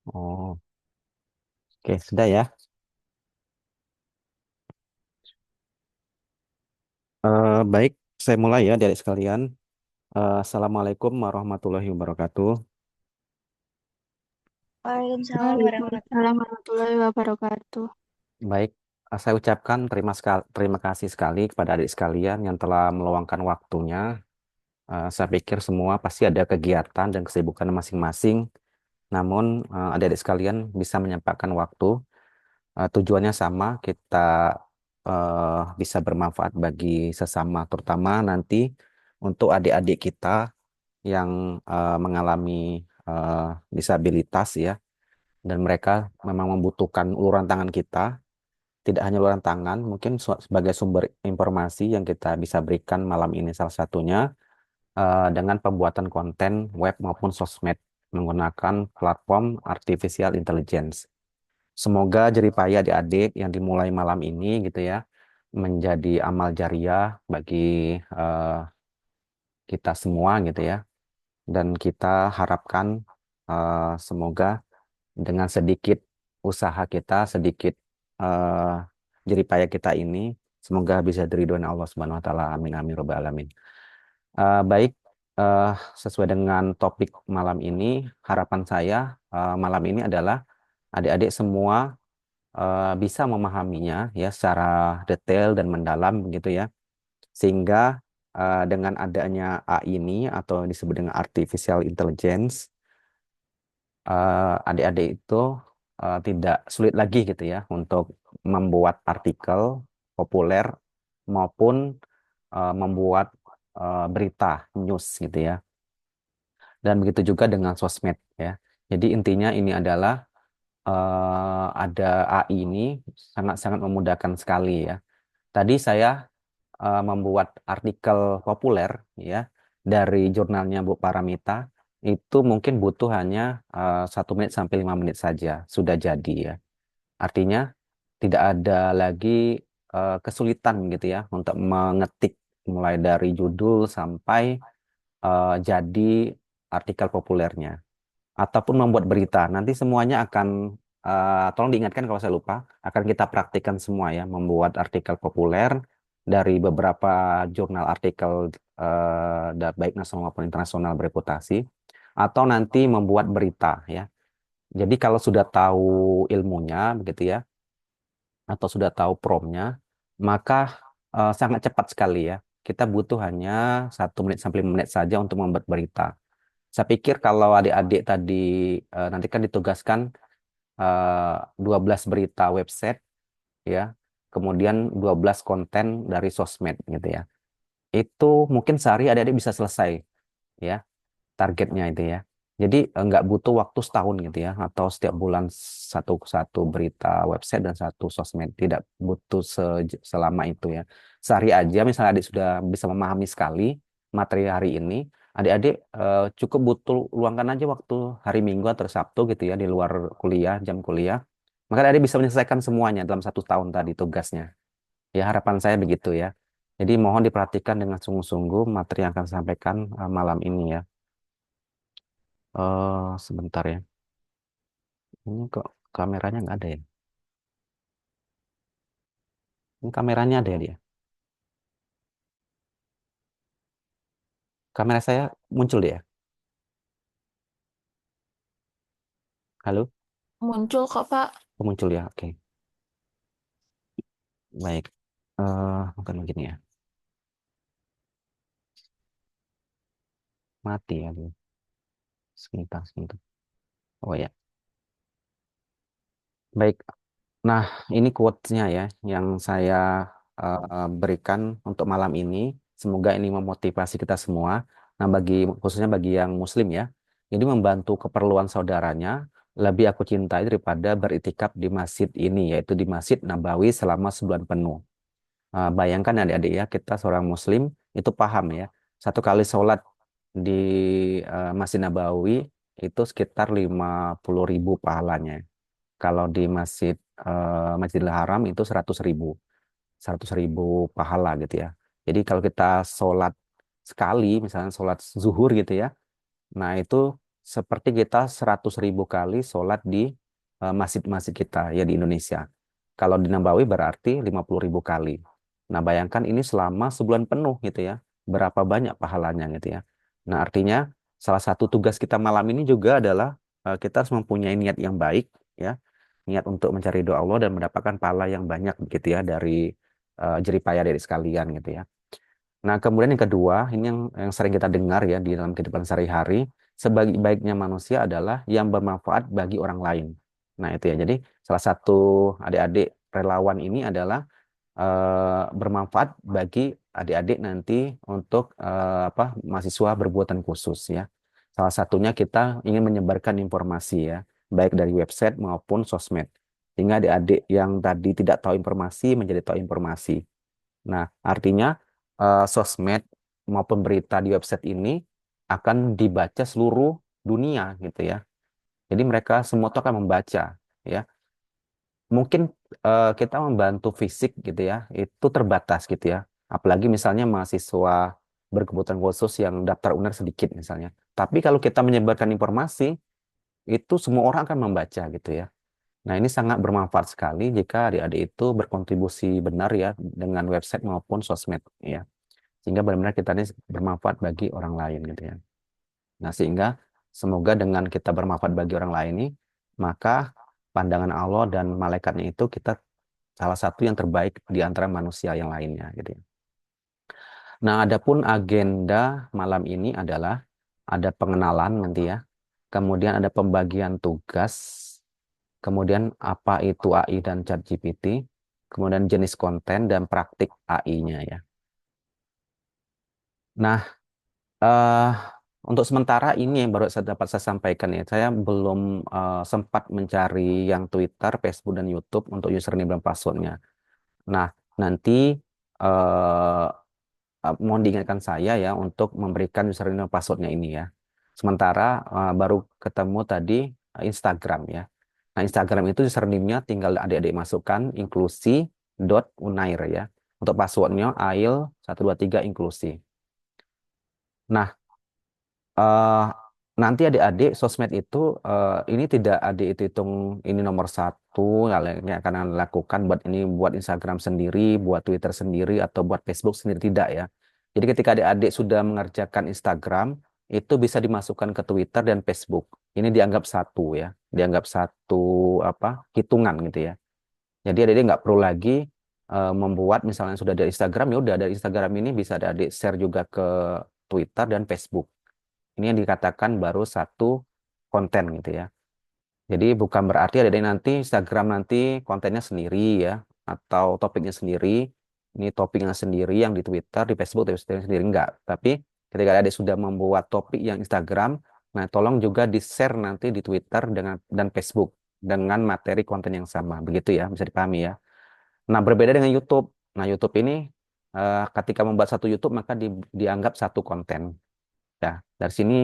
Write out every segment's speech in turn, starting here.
Oh, oke, sudah ya. Baik, saya mulai ya, adik sekalian. Assalamualaikum warahmatullahi wabarakatuh. Waalaikumsalam warahmatullahi Waalaikumsalam warahmatullahi wabarakatuh. Baik, saya ucapkan terima kasih sekali kepada adik sekalian yang telah meluangkan waktunya. Saya pikir semua pasti ada kegiatan dan kesibukan masing-masing. Namun, adik-adik sekalian bisa menyempatkan waktu. Tujuannya sama, kita bisa bermanfaat bagi sesama, terutama nanti untuk adik-adik kita yang mengalami eh, disabilitas ya, dan mereka memang membutuhkan uluran tangan kita, tidak hanya uluran tangan, mungkin sebagai sumber informasi yang kita bisa berikan malam ini salah satunya dengan pembuatan konten web maupun sosmed menggunakan platform artificial intelligence. Semoga jeripaya adik-adik yang dimulai malam ini gitu ya menjadi amal jariah bagi eh, kita semua gitu ya. Dan kita harapkan semoga dengan sedikit usaha kita, sedikit eh, jeripaya kita ini, semoga bisa diridhoi Allah Subhanahu Wa Taala. Amin amin robbal alamin. Baik, eh, sesuai dengan topik malam ini, harapan saya malam ini adalah adik-adik semua bisa memahaminya ya secara detail dan mendalam begitu ya, sehingga dengan adanya AI ini atau disebut dengan artificial intelligence, adik-adik itu tidak sulit lagi gitu ya untuk membuat artikel populer maupun membuat berita news gitu ya. Dan begitu juga dengan sosmed ya. Jadi intinya ini adalah ada AI ini sangat-sangat memudahkan sekali ya. Tadi saya membuat artikel populer ya dari jurnalnya Bu Paramita, itu mungkin butuh hanya 1 menit sampai 5 menit saja sudah jadi ya. Artinya tidak ada lagi kesulitan gitu ya untuk mengetik mulai dari judul sampai jadi artikel populernya ataupun membuat berita. Nanti semuanya akan, tolong diingatkan kalau saya lupa, akan kita praktikkan semua ya, membuat artikel populer dari beberapa jurnal artikel baik nasional maupun internasional bereputasi, atau nanti membuat berita ya. Jadi kalau sudah tahu ilmunya begitu ya, atau sudah tahu promnya, maka sangat cepat sekali ya. Kita butuh hanya 1 menit sampai 5 menit saja untuk membuat berita. Saya pikir kalau adik-adik tadi nanti kan ditugaskan 12 berita website ya, kemudian 12 konten dari sosmed gitu ya. Itu mungkin sehari adik-adik bisa selesai ya targetnya itu ya. Jadi nggak butuh waktu setahun gitu ya, atau setiap bulan satu satu berita website dan satu sosmed. Tidak butuh selama itu ya. Sehari aja misalnya adik sudah bisa memahami sekali materi hari ini, adik-adik cukup butuh luangkan aja waktu hari Minggu atau Sabtu gitu ya di luar kuliah, jam kuliah. Maka adik bisa menyelesaikan semuanya dalam 1 tahun tadi tugasnya. Ya harapan saya begitu ya. Jadi mohon diperhatikan dengan sungguh-sungguh materi yang akan saya sampaikan malam ini ya. Sebentar ya. Ini kok kameranya nggak ada ya? Ini kameranya ada ya dia. Kamera saya muncul ya? Halo? Muncul kok, Pak. Oh, muncul ya. Oke. Baik. Bukan begini ya. Mati ya dia. Sebentar, sebentar. Oh ya. Baik. Nah, ini quotes-nya ya yang saya berikan untuk malam ini. Semoga ini memotivasi kita semua. Nah, khususnya bagi yang muslim ya. Jadi membantu keperluan saudaranya lebih aku cintai daripada beriktikaf di masjid ini, yaitu di Masjid Nabawi selama sebulan penuh. Bayangkan adik-adik ya, kita seorang muslim itu paham ya. Satu kali sholat di Masjid Nabawi itu sekitar 50.000 pahalanya. Kalau di Masjidil Haram itu 100.000, 100.000 pahala gitu ya. Jadi kalau kita sholat sekali, misalnya sholat zuhur gitu ya, nah itu seperti kita 100.000 kali sholat di masjid-masjid kita ya di Indonesia. Kalau di Nabawi berarti 50.000 kali. Nah, bayangkan ini selama sebulan penuh gitu ya. Berapa banyak pahalanya gitu ya. Nah, artinya salah satu tugas kita malam ini juga adalah kita harus mempunyai niat yang baik ya. Niat untuk mencari doa Allah dan mendapatkan pahala yang banyak gitu ya dari jeripaya dari sekalian gitu ya. Nah, kemudian yang kedua, ini yang sering kita dengar ya di dalam kehidupan sehari-hari, sebaik-baiknya manusia adalah yang bermanfaat bagi orang lain. Nah, itu ya. Jadi, salah satu adik-adik relawan ini adalah bermanfaat bagi adik-adik nanti untuk mahasiswa berkebutuhan khusus ya. Salah satunya kita ingin menyebarkan informasi ya, baik dari website maupun sosmed. Sehingga adik-adik yang tadi tidak tahu informasi menjadi tahu informasi. Nah, artinya sosmed maupun berita di website ini akan dibaca seluruh dunia gitu ya. Jadi mereka semua tuh akan membaca ya. Mungkin kita membantu fisik gitu ya, itu terbatas gitu ya. Apalagi misalnya mahasiswa berkebutuhan khusus yang daftar UNER sedikit misalnya. Tapi kalau kita menyebarkan informasi, itu semua orang akan membaca gitu ya. Nah, ini sangat bermanfaat sekali jika adik-adik itu berkontribusi benar ya dengan website maupun sosmed ya. Sehingga benar-benar kita ini bermanfaat bagi orang lain gitu ya. Nah, sehingga semoga dengan kita bermanfaat bagi orang lain ini, maka pandangan Allah dan malaikatnya itu kita salah satu yang terbaik di antara manusia yang lainnya gitu ya. Nah, adapun agenda malam ini adalah ada pengenalan nanti ya. Kemudian ada pembagian tugas, kemudian apa itu AI dan ChatGPT, kemudian jenis konten dan praktik AI-nya ya. Nah, eh untuk sementara ini yang baru dapat saya sampaikan ya, saya belum sempat mencari yang Twitter, Facebook, dan YouTube untuk username dan passwordnya. Nah, nanti eh mohon diingatkan saya ya untuk memberikan username dan passwordnya ini ya. Sementara baru ketemu tadi Instagram ya. Nah, Instagram itu username-nya tinggal adik-adik masukkan inklusi.unair ya. Untuk passwordnya ail123 inklusi. Nah, eh nanti adik-adik sosmed itu ini tidak adik itu hitung ini nomor satu yang akan Anda lakukan buat ini buat Instagram sendiri, buat Twitter sendiri atau buat Facebook sendiri tidak ya. Jadi ketika adik-adik sudah mengerjakan Instagram itu bisa dimasukkan ke Twitter dan Facebook. Ini dianggap satu ya, dianggap satu hitungan gitu ya. Jadi adik-adik nggak perlu lagi membuat misalnya sudah ada Instagram ya udah dari Instagram ini bisa adik share juga ke Twitter dan Facebook. Ini yang dikatakan baru satu konten gitu ya. Jadi bukan berarti ada nanti Instagram nanti kontennya sendiri ya atau topiknya sendiri. Ini topiknya sendiri yang di Twitter, di Facebook, di sendiri enggak. Tapi ketika ada sudah membuat topik yang Instagram, nah tolong juga di-share nanti di Twitter dengan dan Facebook dengan materi konten yang sama. Begitu ya, bisa dipahami ya. Nah, berbeda dengan YouTube. Nah, YouTube ini ketika membuat satu YouTube maka dianggap satu konten. Ya, dari sini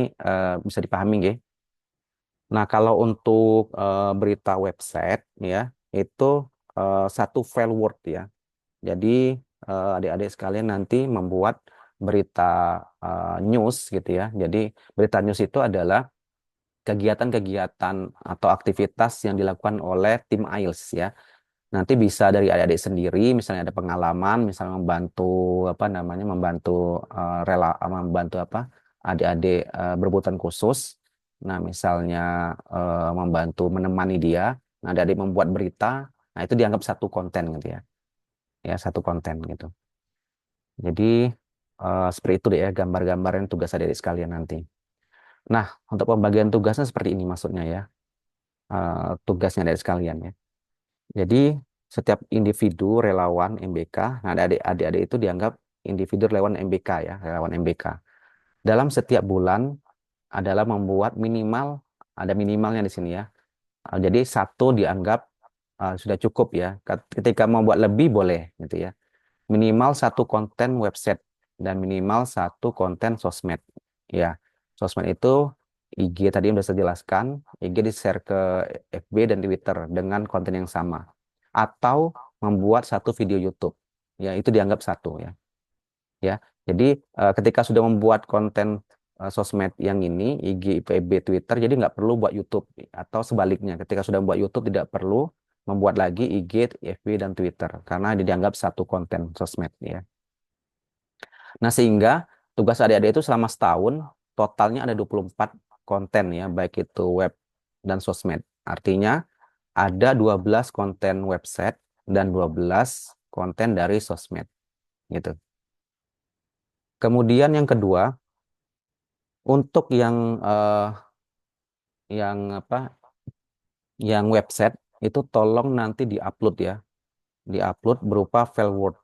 bisa dipahami nggih. Nah, kalau untuk berita website ya, itu satu file Word ya. Jadi adik-adik sekalian nanti membuat berita news gitu ya. Jadi berita news itu adalah kegiatan-kegiatan atau aktivitas yang dilakukan oleh tim IELTS ya. Nanti bisa dari adik-adik sendiri, misalnya ada pengalaman, misalnya membantu membantu membantu adik-adik berkebutuhan khusus. Nah, misalnya membantu menemani dia, nah adik-adik membuat berita, nah itu dianggap satu konten gitu ya, ya satu konten gitu. Jadi seperti itu deh ya gambar-gambar yang tugas adik-adik sekalian nanti. Nah, untuk pembagian tugasnya seperti ini maksudnya ya, tugasnya adik sekalian ya. Jadi setiap individu relawan MBK, nah adik-adik itu dianggap individu relawan MBK ya, relawan MBK. Dalam setiap bulan adalah membuat minimal, ada minimalnya di sini ya. Jadi satu dianggap sudah cukup ya. Ketika mau buat lebih boleh gitu ya. Minimal satu konten website dan minimal satu konten sosmed. Ya, sosmed itu IG tadi udah saya jelaskan, IG di-share ke FB dan Twitter dengan konten yang sama. Atau membuat satu video YouTube. Ya, itu dianggap satu ya. Ya. Jadi ketika sudah membuat konten sosmed yang ini, IG, FB, Twitter, jadi nggak perlu buat YouTube. Atau sebaliknya, ketika sudah buat YouTube tidak perlu membuat lagi IG, FB, dan Twitter. Karena dianggap satu konten sosmed ya. Nah, sehingga tugas adik-adik itu selama setahun, totalnya ada 24 konten ya, baik itu web dan sosmed. Artinya ada 12 konten website dan 12 konten dari sosmed gitu. Kemudian yang kedua, untuk yang apa? Yang website itu tolong nanti diupload ya, diupload berupa file Word.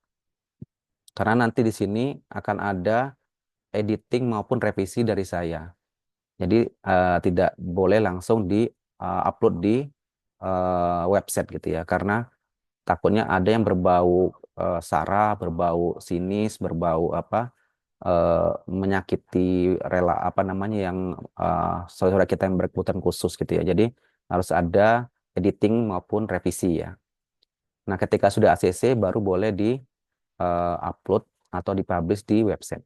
Karena nanti di sini akan ada editing maupun revisi dari saya. Jadi tidak boleh langsung di upload di website gitu ya, karena takutnya ada yang berbau sara, berbau sinis, berbau eh, menyakiti rela apa namanya yang saudara kita yang berkebutuhan khusus gitu ya. Jadi harus ada editing maupun revisi ya. Nah, ketika sudah ACC baru boleh di upload atau dipublish di website.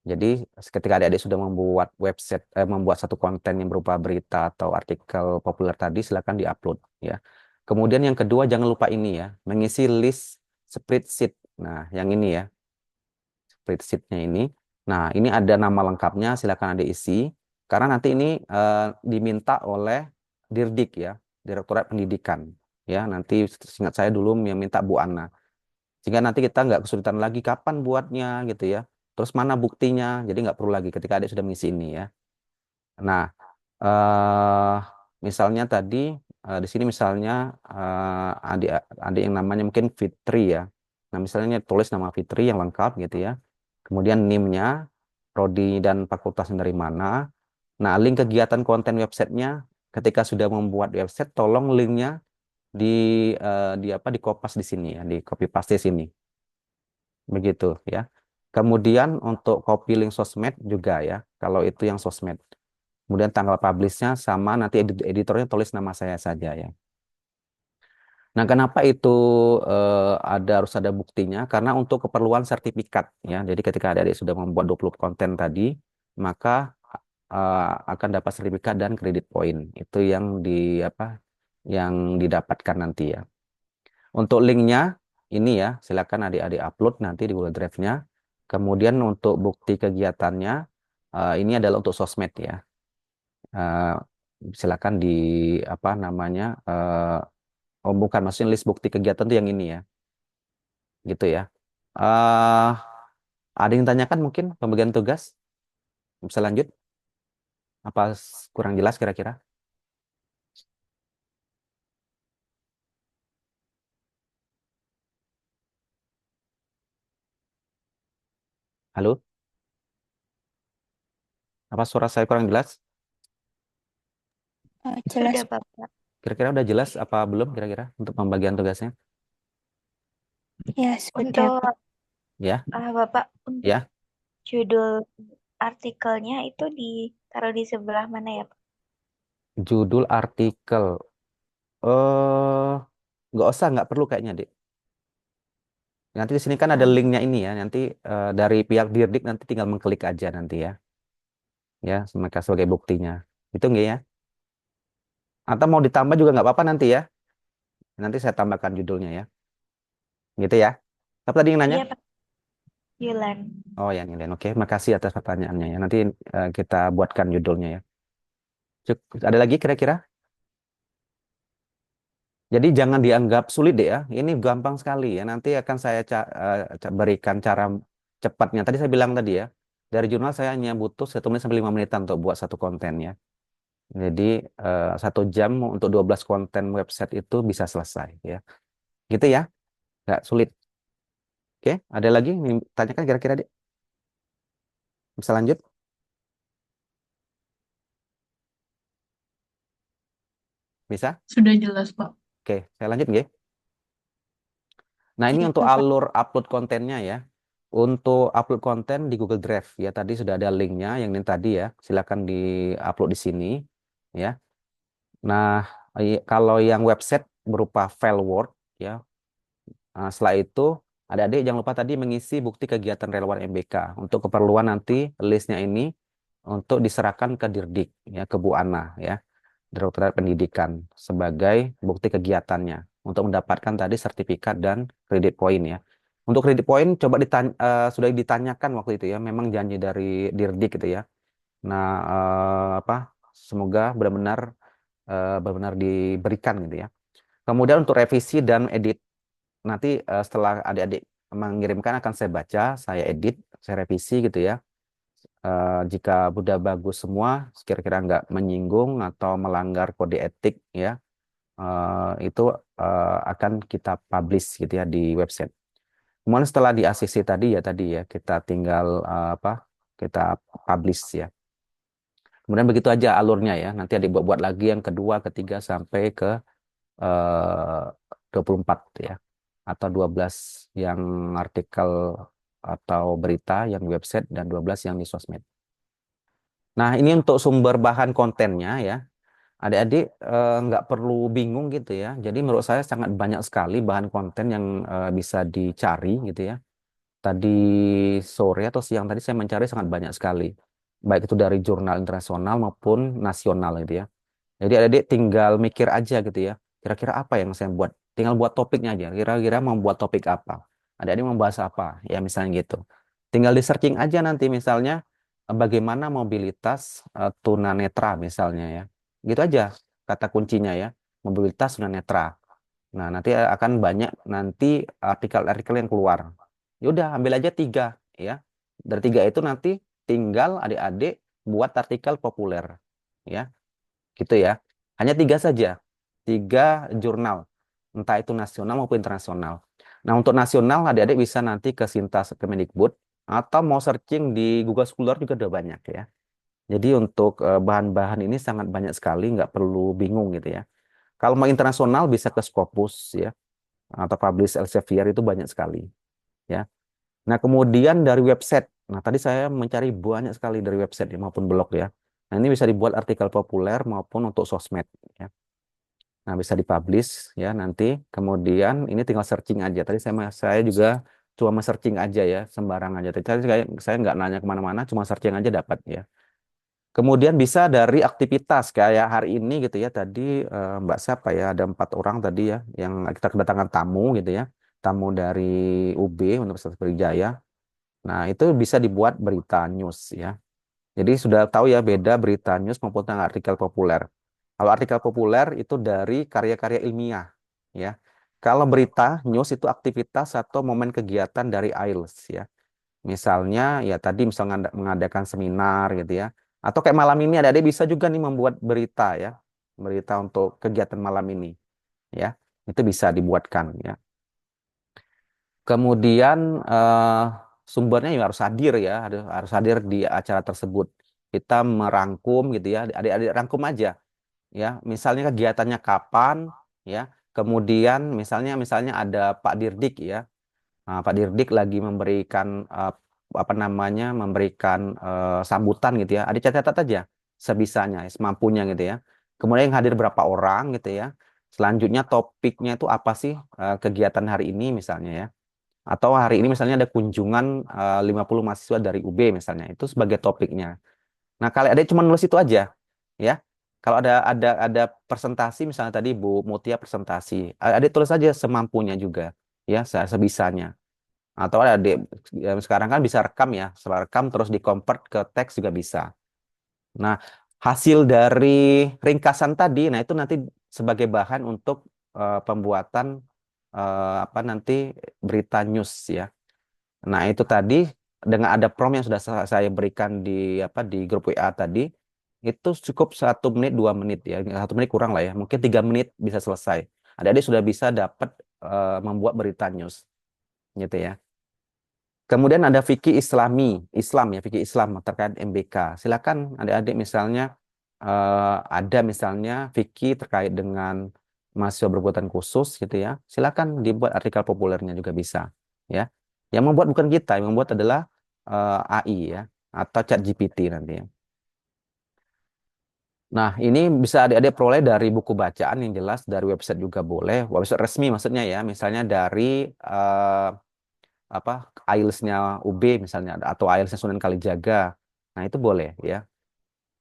Jadi ketika adik-adik sudah membuat website, membuat satu konten yang berupa berita atau artikel populer tadi, silakan diupload ya. Kemudian yang kedua jangan lupa ini ya, mengisi list spreadsheet. Nah, yang ini ya, spreadsheet-nya ini. Nah, ini ada nama lengkapnya, silakan adik isi. Karena nanti ini diminta oleh Dirdik ya, Direktorat Pendidikan. Ya, nanti ingat saya dulu yang minta Bu Ana. Sehingga nanti kita nggak kesulitan lagi kapan buatnya gitu ya. Terus mana buktinya? Jadi nggak perlu lagi ketika adik sudah mengisi ini ya. Nah, eh misalnya tadi di sini misalnya adik adik yang namanya mungkin Fitri ya. Nah, misalnya tulis nama Fitri yang lengkap gitu ya. Kemudian NIM-nya, prodi dan fakultasnya dari mana. Nah, link kegiatan konten websitenya ketika sudah membuat website, tolong linknya di di kopas di sini ya, di copy paste sini. Begitu ya. Kemudian untuk copy link sosmed juga ya, kalau itu yang sosmed. Kemudian tanggal publishnya sama nanti editornya tulis nama saya saja ya. Nah, kenapa itu harus ada buktinya? Karena untuk keperluan sertifikat ya. Jadi ketika adik-adik sudah membuat 20 konten tadi, maka akan dapat sertifikat dan kredit poin. Itu yang yang didapatkan nanti ya. Untuk linknya ini ya, silakan adik-adik upload nanti di Google Drive-nya. Kemudian untuk bukti kegiatannya, ini adalah untuk sosmed ya. Eh, Silakan di apa namanya? Oh bukan, maksudnya list bukti kegiatan itu yang ini ya, gitu ya. eh ada yang tanyakan mungkin pembagian tugas? Bisa lanjut? Apa kurang jelas kira-kira? Halo? Apa suara saya kurang jelas? Jelas. Sudah, Bapak. Kira-kira udah jelas apa belum kira-kira untuk pembagian tugasnya? Ya, sudah, Untuk Pak. Ya, Bapak, untuk ya. judul artikelnya itu ditaruh di sebelah mana ya, Pak? Judul artikel. Eh, nggak usah, nggak perlu kayaknya, Dik. Nanti di sini kan ada Hmm. linknya ini ya. Nanti dari pihak Dirdik nanti tinggal mengklik aja nanti ya. Ya, mereka sebagai buktinya. Itu enggak ya? Atau mau ditambah juga nggak apa-apa nanti ya. Nanti saya tambahkan judulnya ya. Gitu ya. Apa tadi yang nanya? Iya, Pak. Yulan. Oh, yang ini. Oke, makasih atas pertanyaannya ya. Nanti kita buatkan judulnya ya. Ada lagi kira-kira? Jadi jangan dianggap sulit deh ya. Ini gampang sekali ya. Nanti akan saya berikan cara cepatnya. Tadi saya bilang tadi ya. Dari jurnal saya hanya butuh 1 menit sampai 5 menitan untuk buat satu konten ya. Jadi 1 jam untuk 12 konten website itu bisa selesai ya. Gitu ya. Nggak sulit. Oke, ada lagi yang tanyakan kira-kira deh. Bisa lanjut? Bisa? Sudah jelas, Pak. Oke, saya lanjut nggih. Nah, ini Iya, untuk Bapak. alur upload kontennya ya. Untuk upload konten di Google Drive ya, tadi sudah ada linknya yang ini tadi ya. Silakan di-upload di sini ya. Nah, kalau yang website berupa file Word ya. Setelah itu adik-adik jangan lupa tadi mengisi bukti kegiatan relawan MBK untuk keperluan nanti listnya ini untuk diserahkan ke Dirdik ya, ke Bu Ana ya, Direktorat Pendidikan sebagai bukti kegiatannya untuk mendapatkan tadi sertifikat dan kredit poin ya. Untuk kredit poin coba sudah ditanyakan waktu itu ya, memang janji dari Dirdik gitu ya. Nah, semoga benar-benar diberikan gitu ya. Kemudian untuk revisi dan edit nanti setelah adik-adik mengirimkan akan saya baca, saya edit, saya revisi gitu ya. Jika udah bagus semua, kira-kira nggak menyinggung atau melanggar kode etik ya, itu akan kita publish gitu ya di website. Kemudian setelah di ACC tadi ya kita tinggal kita publish ya. Kemudian begitu aja alurnya ya. Nanti adik buat lagi yang kedua, ketiga sampai ke 24 ya. Atau 12 yang artikel atau berita yang website dan 12 yang di sosmed. Nah, ini untuk sumber bahan kontennya ya. Adik-adik nggak perlu bingung gitu ya. Jadi menurut saya sangat banyak sekali bahan konten yang bisa dicari gitu ya. Tadi sore atau siang tadi saya mencari sangat banyak sekali. Baik itu dari jurnal internasional maupun nasional gitu ya. Jadi adik-adik tinggal mikir aja gitu ya. Kira-kira apa yang saya buat? Tinggal buat topiknya aja. Kira-kira mau buat topik apa? Adik-adik mau bahas apa? Ya misalnya gitu. Tinggal di searching aja nanti misalnya bagaimana mobilitas tunanetra misalnya ya. Gitu aja kata kuncinya ya. Mobilitas tunanetra. Nah, nanti akan banyak nanti artikel-artikel yang keluar. Ya udah, ambil aja 3 ya. Dari 3 itu nanti tinggal adik-adik buat artikel populer ya. Gitu ya. Hanya 3 saja. 3 jurnal. Entah itu nasional maupun internasional. Nah, untuk nasional adik-adik bisa nanti ke Sintas Kemendikbud atau mau searching di Google Scholar juga udah banyak ya. Jadi untuk bahan-bahan ini sangat banyak sekali, nggak perlu bingung gitu ya. Kalau mau internasional bisa ke Scopus ya atau Publish Elsevier itu banyak sekali ya. Nah, kemudian dari website. Nah, tadi saya mencari banyak sekali dari website ya, maupun blog ya. Nah, ini bisa dibuat artikel populer maupun untuk sosmed ya. Nah, bisa dipublish ya nanti. Kemudian ini tinggal searching aja. Tadi saya juga cuma searching aja ya, sembarang aja. Tadi saya nggak nanya kemana-mana, cuma searching aja dapat ya. Kemudian bisa dari aktivitas kayak hari ini gitu ya. Tadi Mbak siapa ya? Ada 4 orang tadi ya yang kita kedatangan tamu gitu ya. Tamu dari UB Universitas Brawijaya. Nah, itu bisa dibuat berita news ya. Jadi sudah tahu ya beda berita news maupun artikel populer. Kalau artikel populer itu dari karya-karya ilmiah ya. Kalau berita news itu aktivitas atau momen kegiatan dari IELTS ya. Misalnya ya tadi misalnya mengadakan seminar gitu ya. Atau kayak malam ini adik-adik bisa juga nih membuat berita ya. Berita untuk kegiatan malam ini ya. Itu bisa dibuatkan ya. Kemudian sumbernya juga harus hadir ya, harus hadir di acara tersebut. Kita merangkum gitu ya, adik-adik rangkum aja ya. Misalnya kegiatannya kapan ya. Kemudian misalnya ada Pak Dirdik ya. Nah, Pak Dirdik lagi memberikan memberikan sambutan gitu ya. Adik catat aja sebisanya, semampunya gitu ya. Kemudian yang hadir berapa orang gitu ya. Selanjutnya topiknya itu apa sih kegiatan hari ini misalnya ya. Atau hari ini misalnya ada kunjungan 50 mahasiswa dari UB misalnya, itu sebagai topiknya. Nah, kalau ada cuma nulis itu aja, ya. Kalau ada presentasi misalnya tadi Bu Mutia presentasi, adik tulis aja semampunya juga, ya, sebisanya. Atau ada adik sekarang kan bisa rekam ya, setelah rekam terus di-convert ke teks juga bisa. Nah, hasil dari ringkasan tadi, nah itu nanti sebagai bahan untuk pembuatan nanti berita news ya. Nah, itu tadi dengan ada prompt yang sudah saya berikan di grup WA tadi, itu cukup 1 menit 2 menit ya, 1 menit kurang lah ya, mungkin 3 menit bisa selesai. Adik-adik sudah bisa dapat membuat berita news, gitu ya. Kemudian ada fikih Islam ya, fikih Islam terkait MBK. Silakan adik-adik misalnya ada misalnya fikih terkait dengan mahasiswa berkebutuhan khusus gitu ya. Silakan dibuat artikel populernya juga bisa ya. Yang membuat bukan kita, yang membuat adalah AI ya atau ChatGPT nanti ya. Nah, ini bisa adik-adik peroleh dari buku bacaan yang jelas, dari website juga boleh, website resmi maksudnya ya, misalnya dari eh, IELTS-nya UB misalnya atau IELTS-nya Sunan Kalijaga. Nah, itu boleh ya.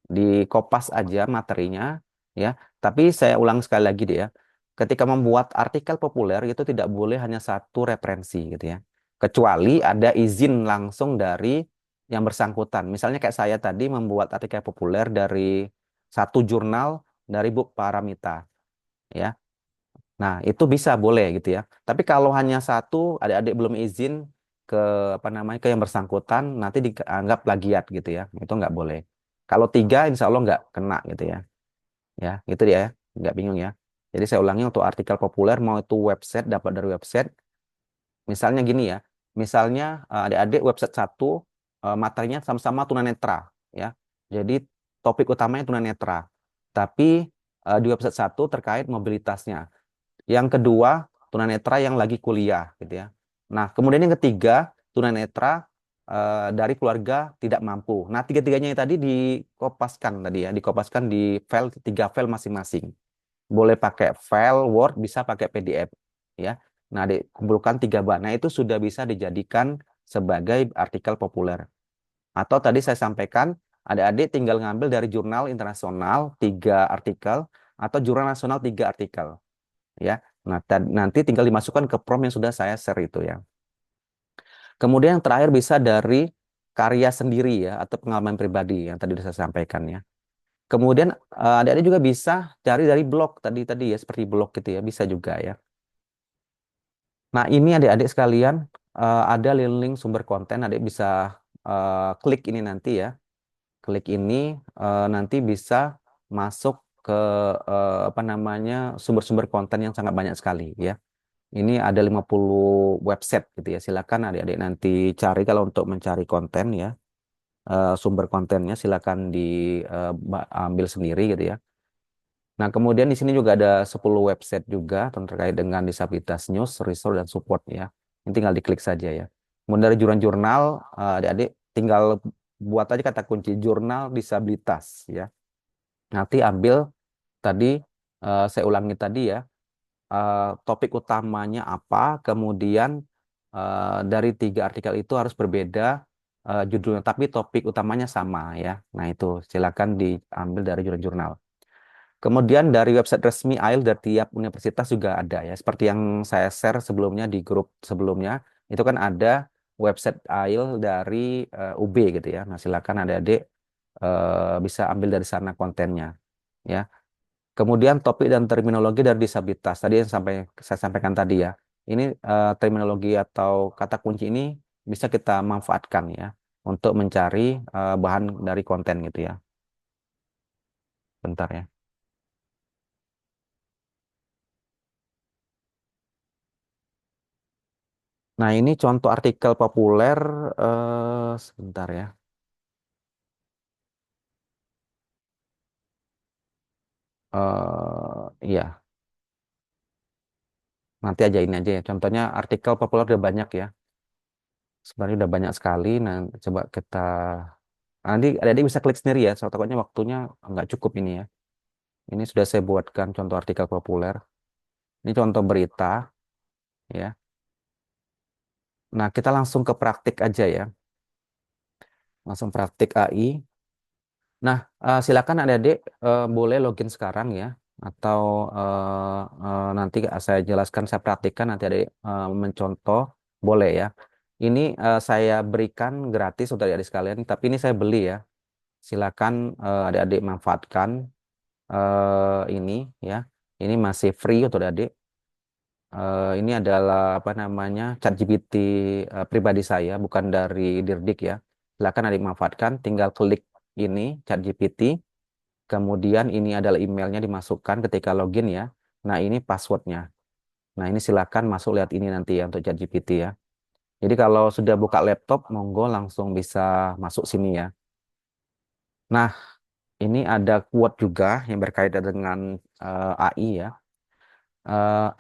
dikopas aja materinya ya. Tapi saya ulang sekali lagi deh ya. Ketika membuat artikel populer itu tidak boleh hanya satu referensi gitu ya. Kecuali ada izin langsung dari yang bersangkutan. Misalnya kayak saya tadi membuat artikel populer dari satu jurnal dari Bu Paramita ya. Nah, itu bisa boleh gitu ya. Tapi kalau hanya satu, adik-adik belum izin ke apa namanya ke yang bersangkutan, nanti dianggap plagiat gitu ya. Itu nggak boleh. Kalau tiga, insya Allah nggak kena gitu ya. Ya, gitu dia ya. Nggak bingung ya. Jadi saya ulangi untuk artikel populer, mau itu website, dapat dari website. Misalnya gini ya. Misalnya adik-adik website satu, materinya sama-sama tunanetra ya. Jadi topik utamanya tunanetra. Tapi di website satu terkait mobilitasnya. Yang kedua, tunanetra yang lagi kuliah gitu ya. Nah, kemudian yang ketiga, tunanetra dari keluarga tidak mampu. Nah, tiga-tiganya tadi dikopaskan tadi ya, dikopaskan di file, 3 file masing-masing. Boleh pakai file Word, bisa pakai PDF ya. Nah, dikumpulkan 3 bahan. Nah, itu sudah bisa dijadikan sebagai artikel populer. Atau tadi saya sampaikan, adik-adik tinggal ngambil dari jurnal internasional 3 artikel atau jurnal nasional 3 artikel ya. Nah, nanti tinggal dimasukkan ke prompt yang sudah saya share itu ya. Kemudian yang terakhir bisa dari karya sendiri ya atau pengalaman pribadi yang tadi sudah saya sampaikan ya. Kemudian adik-adik juga bisa cari dari blog tadi ya seperti blog gitu ya, bisa juga ya. Nah, ini adik-adik sekalian ada link sumber konten, adik bisa klik ini nanti ya. Klik ini nanti bisa masuk ke apa namanya sumber-sumber konten yang sangat banyak sekali ya. Ini ada 50 website gitu ya. Silakan adik-adik nanti cari kalau untuk mencari konten ya. Sumber kontennya silakan diambil sendiri gitu ya. Nah, kemudian di sini juga ada 10 website juga terkait dengan disabilitas news, resource dan support ya. Ini tinggal diklik saja ya. Kemudian dari jurnal-jurnal adik-adik tinggal buat aja kata kunci jurnal disabilitas ya. Nanti ambil tadi saya ulangi tadi ya topik utamanya apa, kemudian dari 3 artikel itu harus berbeda judulnya, tapi topik utamanya sama ya. Nah itu silakan diambil dari jurnal-jurnal. Kemudian dari website resmi IELTS dari tiap universitas juga ada ya. Seperti yang saya share sebelumnya di grup sebelumnya, itu kan ada website IELTS dari UB gitu ya. Nah silakan adik-adik bisa ambil dari sana kontennya ya. Kemudian topik dan terminologi dari disabilitas. Tadi yang saya sampaikan tadi ya. Ini terminologi atau kata kunci ini bisa kita manfaatkan ya untuk mencari bahan dari konten gitu ya. Bentar ya. Nah, ini contoh artikel populer sebentar ya. Iya, nanti aja ini aja ya. Contohnya artikel populer udah banyak ya. Sebenarnya udah banyak sekali. Nah, coba kita nanti adik-adik bisa klik sendiri ya. Soalnya takutnya waktunya nggak cukup ini ya. Ini sudah saya buatkan contoh artikel populer. Ini contoh berita, ya. Nah, kita langsung ke praktik aja ya. Langsung praktik AI. Nah, silakan adik-adik boleh login sekarang ya. Atau nanti saya jelaskan, saya praktikkan, nanti adik mencontoh, boleh ya. Ini saya berikan gratis untuk adik-adik sekalian, tapi ini saya beli ya. Silakan adik-adik manfaatkan ini ya. Ini masih free untuk adik. Ini adalah apa namanya ChatGPT pribadi saya, bukan dari Dirdik ya. Silakan adik manfaatkan, tinggal klik ini ChatGPT. Kemudian ini adalah emailnya dimasukkan ketika login ya. Nah ini passwordnya. Nah ini silakan masuk lihat ini nanti ya untuk ChatGPT ya. Jadi kalau sudah buka laptop, monggo langsung bisa masuk sini ya. Nah ini ada quote juga yang berkaitan dengan AI ya.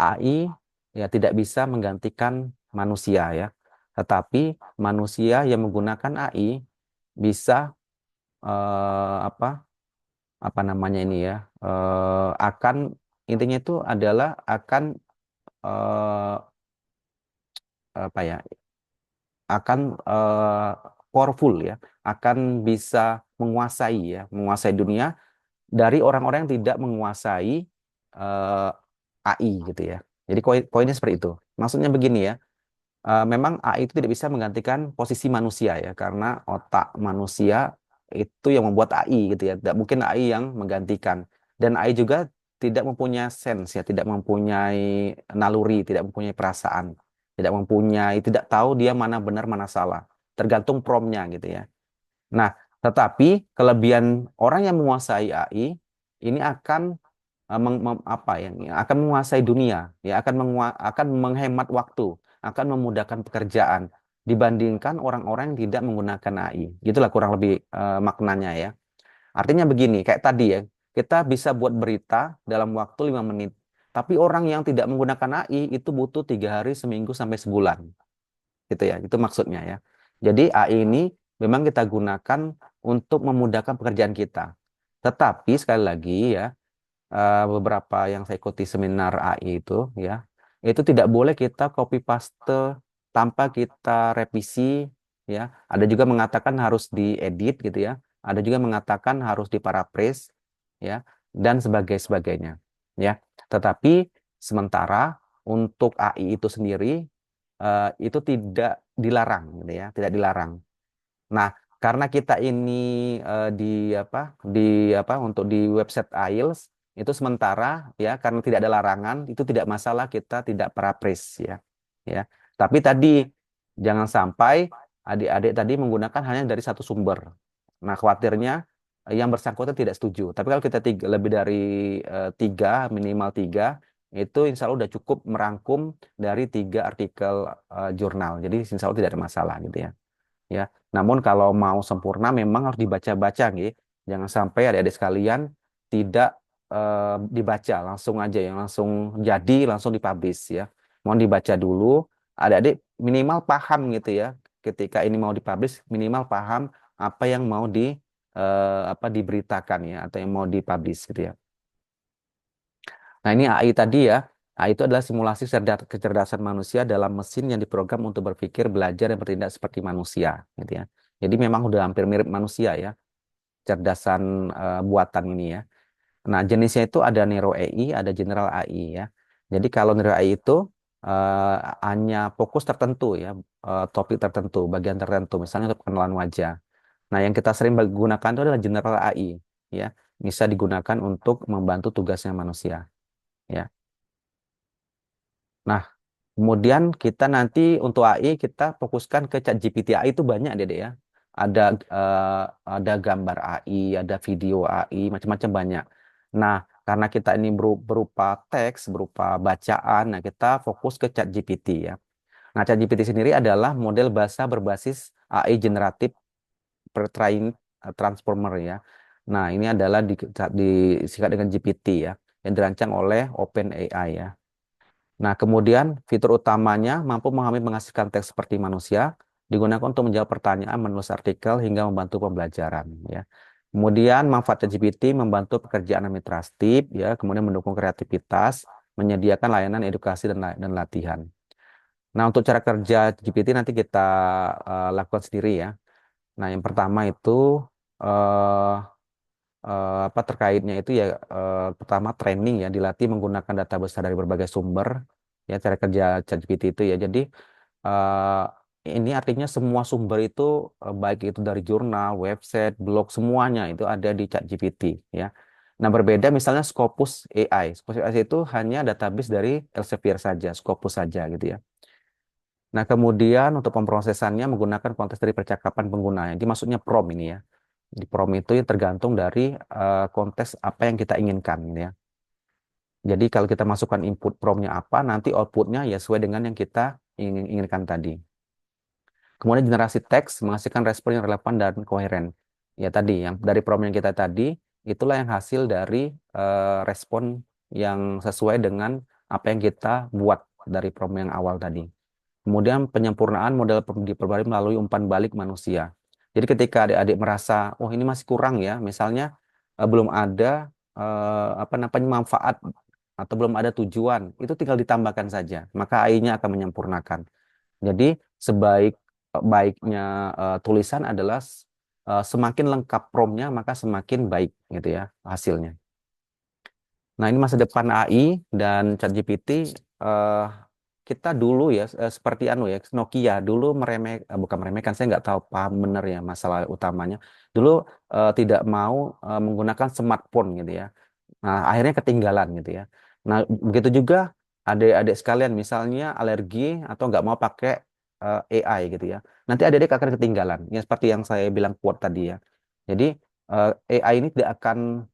AI ya tidak bisa menggantikan manusia ya, tetapi manusia yang menggunakan AI bisa apa apa namanya ini ya akan intinya itu adalah akan eh, apa ya akan powerful ya, akan bisa menguasai ya, menguasai dunia dari orang-orang yang tidak menguasai eh, AI gitu ya. Jadi poinnya seperti itu. Maksudnya begini ya, memang AI itu tidak bisa menggantikan posisi manusia ya, karena otak manusia itu yang membuat AI gitu ya. Tidak mungkin AI yang menggantikan. Dan AI juga tidak mempunyai sense ya, tidak mempunyai naluri, tidak mempunyai perasaan, tidak tahu dia mana benar mana salah. Tergantung promnya gitu ya. Nah, tetapi kelebihan orang yang menguasai AI ini akan apa ya, akan menguasai dunia, ya akan menghemat waktu, akan memudahkan pekerjaan dibandingkan orang-orang yang tidak menggunakan AI. Gitulah kurang lebih maknanya ya. Artinya begini, kayak tadi ya, kita bisa buat berita dalam waktu 5 menit, tapi orang yang tidak menggunakan AI itu butuh 3 hari, seminggu sampai sebulan, gitu ya. Itu maksudnya ya. Jadi AI ini memang kita gunakan untuk memudahkan pekerjaan kita. Tetapi sekali lagi ya, beberapa yang saya ikuti seminar AI ya, itu tidak boleh kita copy paste tanpa kita revisi ya. Ada juga mengatakan harus diedit gitu ya. Ada juga mengatakan harus diparaphrase ya, dan sebagainya ya. Tetapi sementara untuk AI itu sendiri itu tidak dilarang gitu ya, tidak dilarang. Nah, karena kita ini di apa untuk di website IELTS itu sementara ya, karena tidak ada larangan, itu tidak masalah kita tidak paraphrase ya. Ya. Tapi tadi jangan sampai adik-adik tadi menggunakan hanya dari satu sumber. Nah, khawatirnya yang bersangkutan tidak setuju. Tapi kalau kita lebih dari tiga, minimal tiga, itu insya Allah udah cukup merangkum dari 3 artikel jurnal. Jadi insya Allah tidak ada masalah gitu ya. Ya, namun kalau mau sempurna memang harus dibaca-baca nih. Jangan sampai adik-adik sekalian tidak dibaca langsung aja yang langsung jadi langsung dipublish ya. Mohon dibaca dulu, adik-adik minimal paham gitu ya. Ketika ini mau dipublish minimal paham apa yang mau diberitakan ya, atau yang mau dipublish gitu ya. Nah, ini AI tadi ya. AI itu adalah simulasi kecerdasan manusia dalam mesin yang diprogram untuk berpikir, belajar, dan bertindak seperti manusia, gitu ya. Jadi memang udah hampir mirip manusia ya, cerdasan buatan ini ya. Nah, jenisnya itu ada Nero AI, ada General AI ya. Jadi kalau Nero AI itu eh, hanya fokus tertentu ya, topik tertentu, bagian tertentu, misalnya untuk pengenalan wajah. Nah, yang kita sering gunakan itu adalah General AI ya, bisa digunakan untuk membantu tugasnya manusia ya. Nah, kemudian kita nanti untuk AI kita fokuskan ke ChatGPT. AI itu banyak deh ya. Ada ada gambar AI, ada video AI, macam-macam banyak. Nah, karena kita ini berupa teks, berupa bacaan, nah kita fokus ke ChatGPT ya. Nah, ChatGPT sendiri adalah model bahasa berbasis AI generatif pre-trained transformer ya. Nah, ini adalah disingkat dengan GPT ya, yang dirancang oleh OpenAI ya. Nah, kemudian fitur utamanya mampu memahami menghasilkan teks seperti manusia, digunakan untuk menjawab pertanyaan, menulis artikel, hingga membantu pembelajaran. Ya. Kemudian manfaat ChatGPT membantu pekerjaan administratif, ya, kemudian mendukung kreativitas, menyediakan layanan edukasi dan latihan. Nah, untuk cara kerja GPT nanti kita lakukan sendiri ya. Nah, yang pertama itu eh, apa terkaitnya itu ya, pertama training ya, dilatih menggunakan data besar dari berbagai sumber ya, cara kerja ChatGPT itu ya. Jadi eh, ini artinya semua sumber itu baik itu dari jurnal, website, blog, semuanya itu ada di ChatGPT ya. Nah, berbeda misalnya Scopus AI. Scopus AI itu hanya database dari Elsevier saja, Scopus saja gitu ya. Nah, kemudian untuk pemrosesannya menggunakan konteks dari percakapan pengguna. Jadi maksudnya prompt ini ya. Di prompt itu yang tergantung dari konteks apa yang kita inginkan ya. Jadi kalau kita masukkan input promptnya apa, nanti outputnya ya sesuai dengan yang kita inginkan tadi. Kemudian generasi teks menghasilkan respon yang relevan dan koheren. Ya tadi, yang dari prompt yang kita tadi, itulah yang hasil dari respon yang sesuai dengan apa yang kita buat dari prompt yang awal tadi. Kemudian penyempurnaan model diperbarui melalui umpan balik manusia. Jadi ketika adik-adik merasa, oh ini masih kurang ya, misalnya belum ada apa namanya manfaat atau belum ada tujuan, itu tinggal ditambahkan saja, maka AI-nya akan menyempurnakan. Jadi sebaik baiknya tulisan adalah semakin lengkap promnya maka semakin baik gitu ya hasilnya. Nah, ini masa depan AI dan ChatGPT. eh, Kita dulu ya seperti anu ya Nokia dulu bukan meremehkan, saya nggak tahu paham benar ya masalah utamanya. Dulu tidak mau menggunakan smartphone gitu ya. Nah, akhirnya ketinggalan gitu ya. Nah, begitu juga adik-adik sekalian misalnya alergi atau nggak mau pakai AI gitu ya. Nanti adik-adik akan ketinggalan. Ya seperti yang saya bilang quote tadi ya. Jadi AI ini tidak akan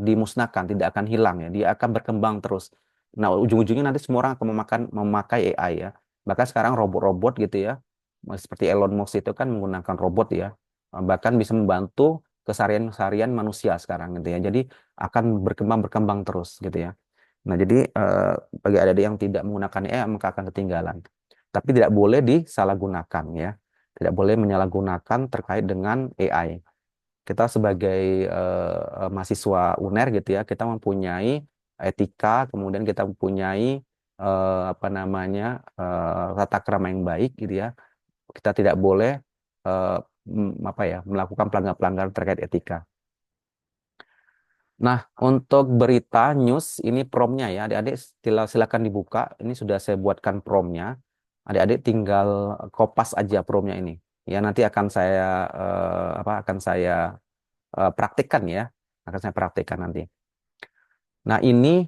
dimusnahkan, tidak akan hilang ya. Dia akan berkembang terus. Nah, ujung-ujungnya nanti semua orang akan memakai AI ya. Bahkan sekarang robot-robot gitu ya. Seperti Elon Musk itu kan menggunakan robot ya. Bahkan bisa membantu keseharian manusia sekarang gitu ya. Jadi akan berkembang terus gitu ya. Nah, jadi bagi adik-adik yang tidak menggunakan AI maka akan ketinggalan. Tapi tidak boleh disalahgunakan ya. Tidak boleh menyalahgunakan terkait dengan AI. Kita sebagai mahasiswa UNER gitu ya, kita mempunyai etika, kemudian kita mempunyai apa namanya tata krama yang baik gitu ya. Kita tidak boleh apa ya melakukan pelanggaran terkait etika. Nah, untuk berita news ini promnya ya, adik-adik silakan dibuka. Ini sudah saya buatkan promnya. Adik-adik tinggal kopas aja promnya ini. Ya, nanti akan saya akan saya praktikkan ya, akan saya praktikkan nanti. Nah, ini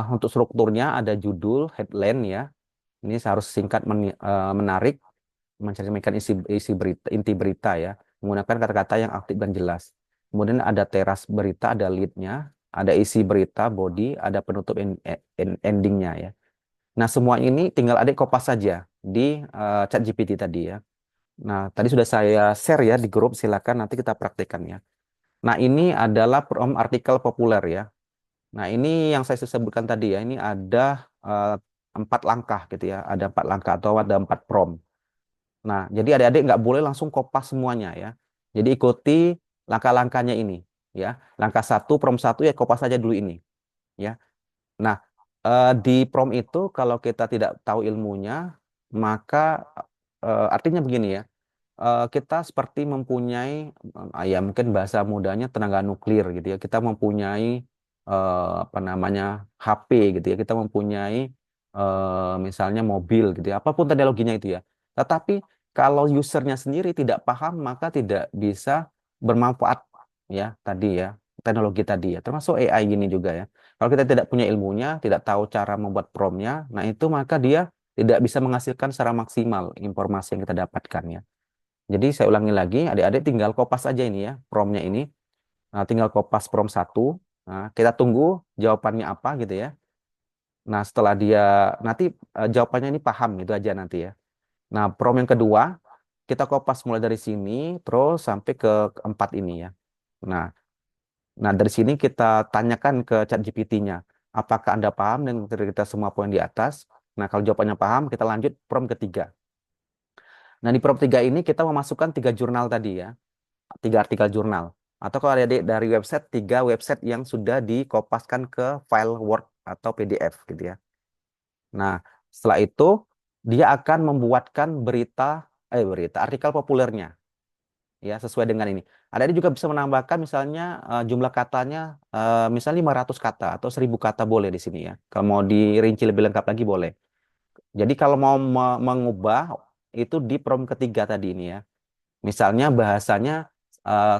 untuk strukturnya ada judul, headline ya. Ini harus singkat menarik, mencerminkan isi berita, inti berita ya, menggunakan kata-kata yang aktif dan jelas. Kemudian ada teras berita, ada lead-nya, ada isi berita, body, ada penutup ending-nya ya. Nah, semua ini tinggal adik kopas saja di ChatGPT tadi ya. Nah, tadi sudah saya share ya di grup, silakan nanti kita praktekkan ya. Nah, ini adalah prompt artikel populer ya. Nah, ini yang saya sebutkan tadi ya, ini ada eh, 4 langkah gitu ya, ada 4 langkah atau ada 4 prompt. Nah, jadi adik-adik nggak boleh langsung kopas semuanya ya. Jadi ikuti langkah-langkahnya ini ya. Langkah 1, prompt 1 ya kopas saja dulu ini ya. Nah, di prompt itu kalau kita tidak tahu ilmunya, maka artinya begini ya. Kita seperti mempunyai ya mungkin bahasa mudanya tenaga nuklir gitu ya. Kita mempunyai apa namanya HP gitu ya. Kita mempunyai misalnya mobil gitu ya. Apapun teknologinya itu ya. Tetapi kalau usernya sendiri tidak paham maka tidak bisa bermanfaat ya tadi ya teknologi tadi ya. Termasuk AI gini juga ya. Kalau kita tidak punya ilmunya, tidak tahu cara membuat promptnya, nah itu maka dia tidak bisa menghasilkan secara maksimal informasi yang kita dapatkan ya. Jadi saya ulangi lagi, adik-adik tinggal kopas aja ini ya, promnya ini. Nah, tinggal kopas prom 1. Nah, kita tunggu jawabannya apa gitu ya. Nah, setelah dia nanti jawabannya ini paham itu aja nanti ya. Nah, prom yang kedua, kita kopas mulai dari sini terus sampai ke keempat ini ya. Nah, dari sini kita tanyakan ke ChatGPT-nya, apakah Anda paham dengan kita semua poin di atas? Nah, kalau jawabannya paham, kita lanjut prom ketiga. Nah, di prom 3 ini kita memasukkan 3 jurnal tadi ya. 3 artikel jurnal. Atau kalau ada dari website, 3 website yang sudah dikopaskan ke file Word atau PDF gitu ya. Nah, setelah itu dia akan membuatkan berita artikel populernya ya sesuai dengan ini. Ada juga bisa menambahkan misalnya jumlah katanya misalnya 500 kata atau 1000 kata boleh di sini ya. Kalau mau dirinci lebih lengkap lagi boleh. Jadi kalau mau mengubah itu di prompt ketiga tadi ini ya. Misalnya bahasanya,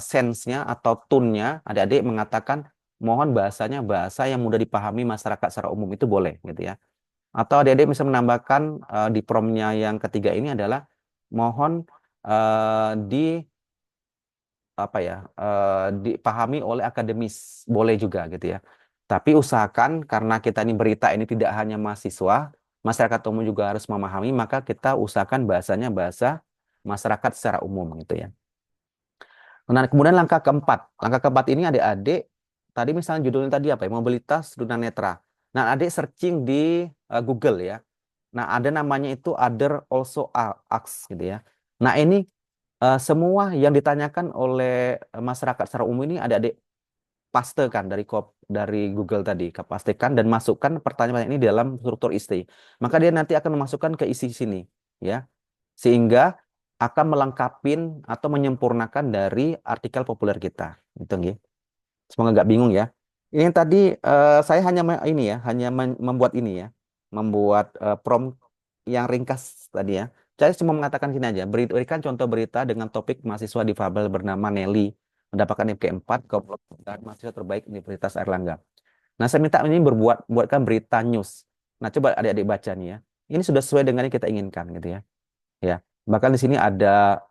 sense-nya atau tone-nya, adik-adik mengatakan mohon bahasanya bahasa yang mudah dipahami masyarakat secara umum itu boleh gitu ya. Atau adik-adik bisa menambahkan di prompt-nya yang ketiga ini adalah mohon di apa ya dipahami oleh akademis boleh juga gitu ya. Tapi usahakan karena kita ini berita ini tidak hanya mahasiswa, masyarakat umum juga harus memahami, maka kita usahakan bahasanya bahasa masyarakat secara umum gitu ya. Nah, kemudian langkah keempat ini adik-adik, tadi misalnya judulnya tadi apa ya, mobilitas tunanetra. Nah, adik searching di Google ya. Nah, ada namanya itu other also asks gitu ya. Nah, ini semua yang ditanyakan oleh masyarakat secara umum ini adik-adik pastekan dari Google tadi, pastekan dan masukkan pertanyaan ini dalam struktur isi. Maka dia nanti akan memasukkan ke isi sini ya. Sehingga akan melengkapin atau menyempurnakan dari artikel populer kita. Gitu nggih. Semoga nggak bingung ya. Ini tadi saya hanya ini ya, hanya membuat ini ya, membuat prompt yang ringkas tadi ya. Saya cuma mengatakan gini aja, berikan contoh berita dengan topik mahasiswa difabel bernama Nelly mendapatkan IPK 4 ke mahasiswa terbaik Universitas Airlangga. Nah, saya minta ini buatkan berita news. Nah, coba adik-adik baca nih ya. Ini sudah sesuai dengan yang kita inginkan gitu ya. Ya, bahkan di sini ada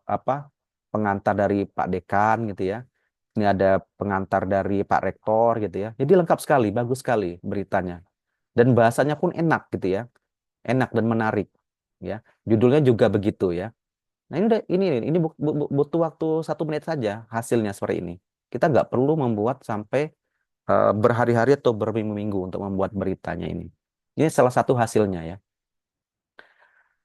apa pengantar dari Pak Dekan gitu ya. Ini ada pengantar dari Pak Rektor gitu ya. Jadi lengkap sekali, bagus sekali beritanya. Dan bahasanya pun enak gitu ya. Enak dan menarik ya. Judulnya juga begitu ya. Nah, ini butuh waktu 1 menit saja hasilnya seperti ini. Kita nggak perlu membuat sampai berhari-hari atau berminggu-minggu untuk membuat beritanya ini. Ini salah satu hasilnya ya.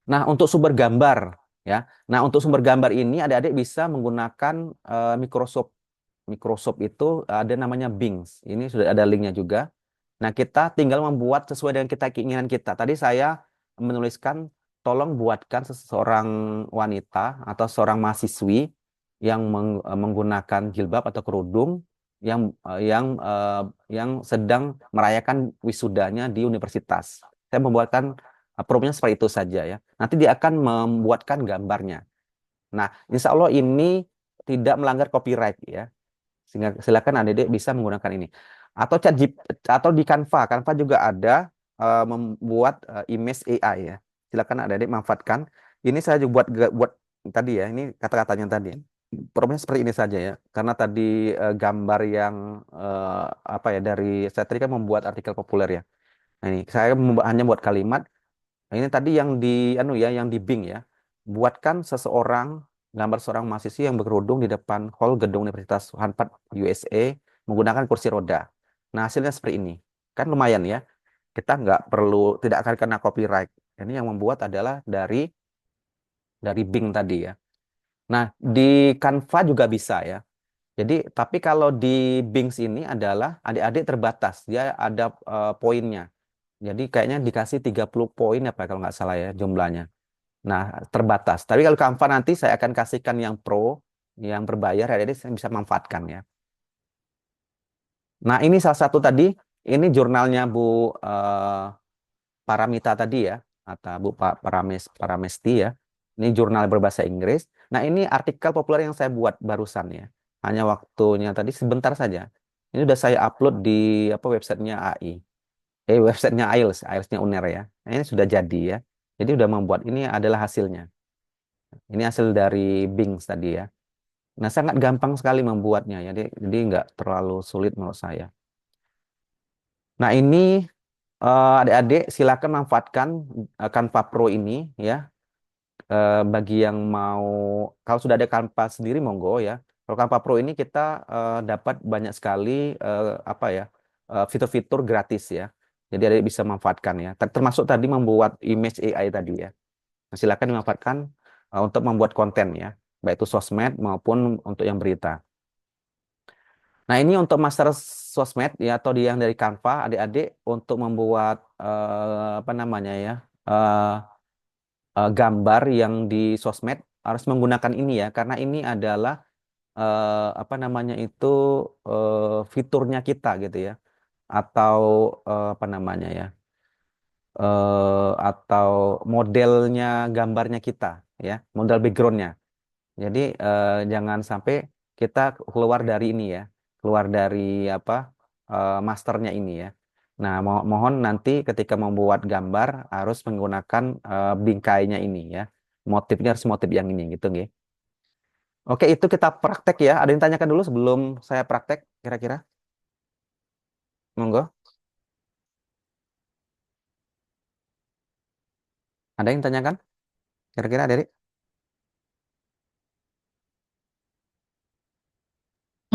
Nah, untuk sumber gambar ya. Nah, untuk sumber gambar ini adik-adik bisa menggunakan Microsoft. Microsoft itu ada namanya Bing. Ini sudah ada linknya juga. Nah, kita tinggal membuat sesuai dengan keinginan kita. Tadi saya menuliskan, tolong buatkan seseorang wanita atau seorang mahasiswi yang menggunakan jilbab atau kerudung yang yang sedang merayakan wisudanya di universitas. Saya membuatkan promptnya seperti itu saja ya. Nanti dia akan membuatkan gambarnya. Nah, insya Allah ini tidak melanggar copyright ya. Sehingga silakan adik-adik bisa menggunakan ini. Atau atau di Canva. Canva juga ada membuat image AI ya. Silakan adik-adik manfaatkan. Ini saya juga buat tadi ya. Ini kata-katanya tadi. Promptnya seperti ini saja ya. Karena tadi gambar yang apa ya dari saya tadi kan membuat artikel populer ya. Nah, ini saya hanya buat kalimat. Nah, ini tadi yang di anu ya, yang di Bing ya. Buatkan gambar seorang mahasiswa yang berkerudung di depan hall gedung Universitas Harvard USA menggunakan kursi roda. Nah, hasilnya seperti ini. Kan lumayan ya. Kita nggak perlu, tidak akan kena copyright. Ini yang membuat adalah dari Bing tadi ya. Nah, di Canva juga bisa ya. Jadi, tapi kalau di Bing ini adalah adik-adik terbatas. Dia ada poinnya. Jadi kayaknya dikasih 30 poin apa kalau nggak salah ya jumlahnya. Nah, terbatas. Tapi kalau Canva nanti saya akan kasihkan yang pro, yang berbayar, jadi saya bisa manfaatkan ya. Nah, ini salah satu tadi, ini jurnalnya Bu eh, Paramita tadi ya, atau Bu Paramesti ya. Ini jurnal berbahasa Inggris. Nah, ini artikel populer yang saya buat barusan ya. Hanya waktunya tadi sebentar saja. Ini sudah saya upload di apa websitenya AI. Websitenya IELTS, IELTS-nya UNER ya. Nah, ini sudah jadi ya. Jadi sudah membuat, ini adalah hasilnya. Ini hasil dari Bing tadi ya. Nah, sangat gampang sekali membuatnya ya. Jadi nggak terlalu sulit menurut saya. Nah, ini adik-adik silakan manfaatkan Canva Pro ini ya. Bagi yang mau, kalau sudah ada Canva sendiri monggo ya. Kalau Canva Pro ini kita dapat banyak sekali apa ya fitur-fitur gratis ya. Jadi adik bisa manfaatkan ya. Termasuk tadi membuat image AI tadi ya. Nah, silakan dimanfaatkan untuk membuat konten ya, baik itu sosmed maupun untuk yang berita. Nah, ini untuk master sosmed ya atau yang dari Canva, adik-adik untuk membuat apa namanya ya gambar yang di sosmed harus menggunakan ini ya, karena ini adalah apa namanya itu fiturnya kita gitu ya, atau apa namanya ya, atau modelnya gambarnya kita ya, model backgroundnya. Jadi jangan sampai kita keluar dari ini ya, keluar dari apa masternya ini ya. Nah, mohon nanti ketika membuat gambar harus menggunakan bingkainya ini ya. Motifnya harus motif yang ini gitu nggih. Oke, itu kita praktek ya. Ada yang tanyakan dulu sebelum saya praktek kira-kira? Monggo. Ada yang tanyakan? Kira-kira Derik?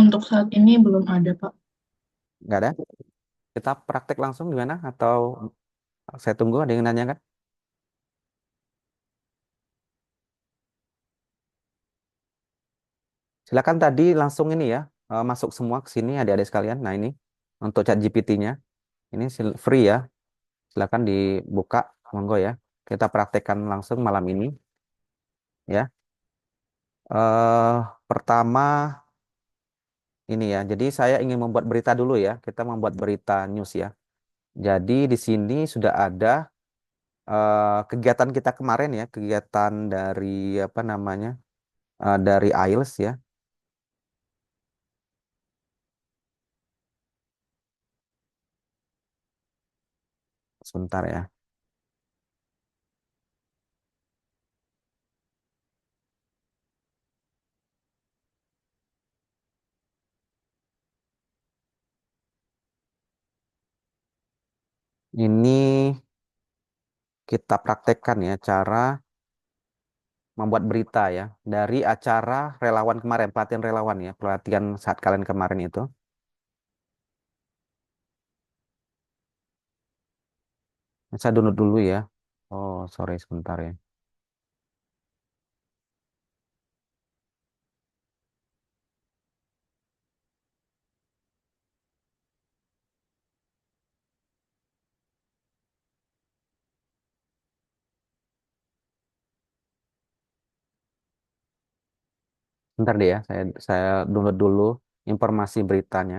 Untuk saat ini belum ada, Pak. Nggak ada? Kita praktek langsung gimana? Atau saya tunggu ada yang nanyakan? Silakan tadi langsung ini ya, masuk semua ke sini adik-adik sekalian. Nah, ini untuk chat GPT-nya. Ini free ya. Silakan dibuka, monggo ya. Kita praktekkan langsung malam ini. ya. eh Pertama ini ya. Jadi saya ingin membuat berita dulu ya. Kita membuat berita news ya. Jadi di sini sudah ada kegiatan kita kemarin ya, kegiatan dari apa namanya? Dari IELTS ya. Sebentar ya. Ini kita praktekkan ya cara membuat berita ya dari acara relawan kemarin, pelatihan relawan ya, pelatihan saat kalian kemarin itu. Saya download dulu ya. Oh, sorry sebentar ya. Bentar deh ya, saya download dulu informasi beritanya.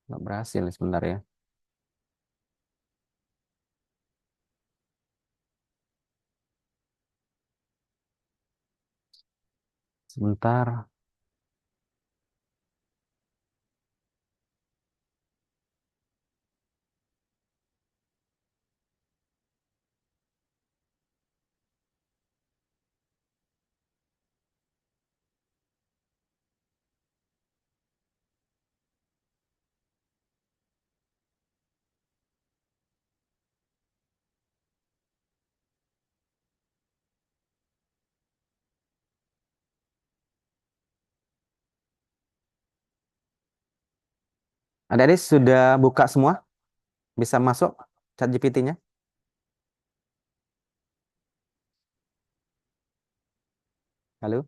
Nggak berhasil nih sebentar ya. Sebentar. Adik-adik sudah buka semua? Bisa masuk chat GPT-nya? Halo?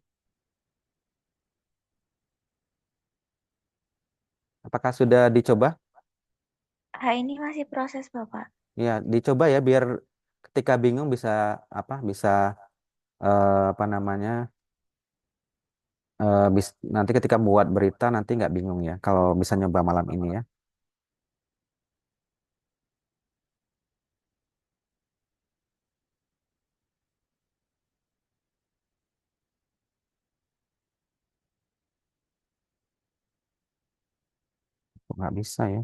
Apakah sudah dicoba? Ini masih proses, Bapak. Ya, dicoba ya biar ketika bingung bisa apa? Bisa apa namanya? Nanti ketika buat berita nanti nggak bingung ya. Kalau bisa nyoba malam ini ya. Kok nggak bisa ya.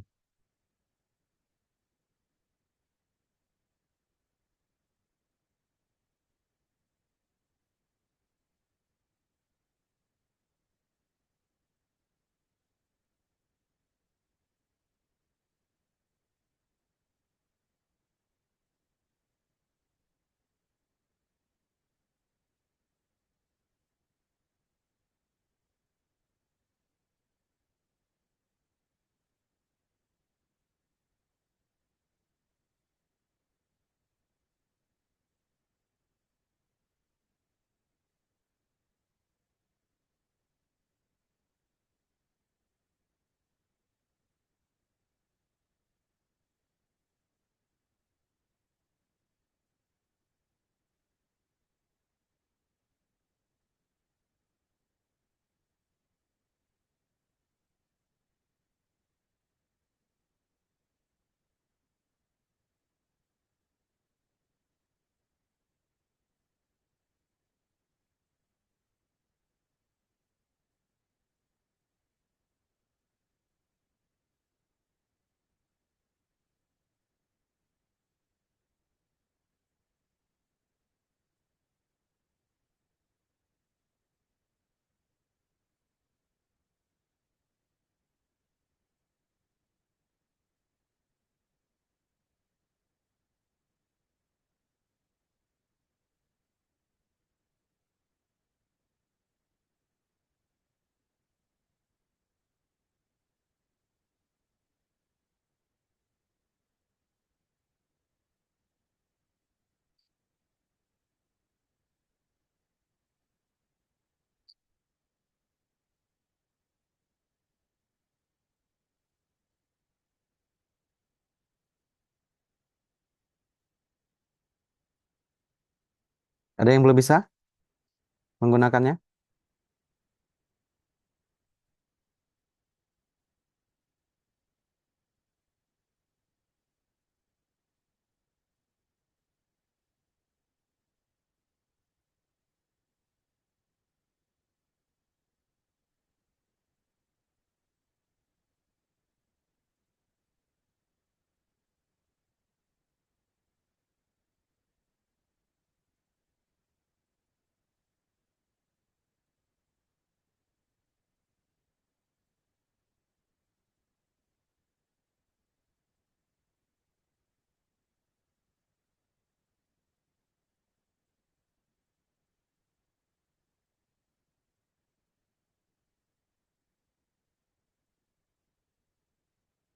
Ada yang belum bisa menggunakannya?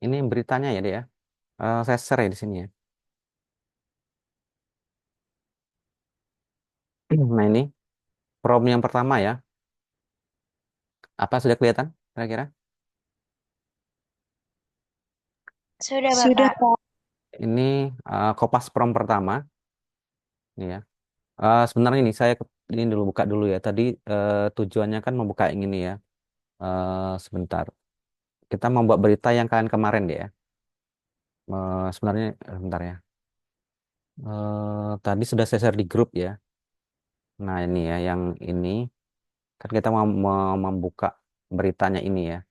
Ini beritanya ya, dia. Saya share ya di sini ya. Nah ini problem yang pertama ya. Apa sudah kelihatan kira-kira? Sudah, Sudah, Bapak. Pak. Ini Kopas Prom pertama. Ini ya. Sebenarnya ini saya ini dulu buka dulu ya. Tadi tujuannya kan membuka yang ini ya. Sebentar. Kita membuat berita yang kemarin deh ya. Sebenarnya sebentar ya. Tadi sudah saya share di grup ya. Nah ini ya, yang ini kan kita mau membuka beritanya ini ya.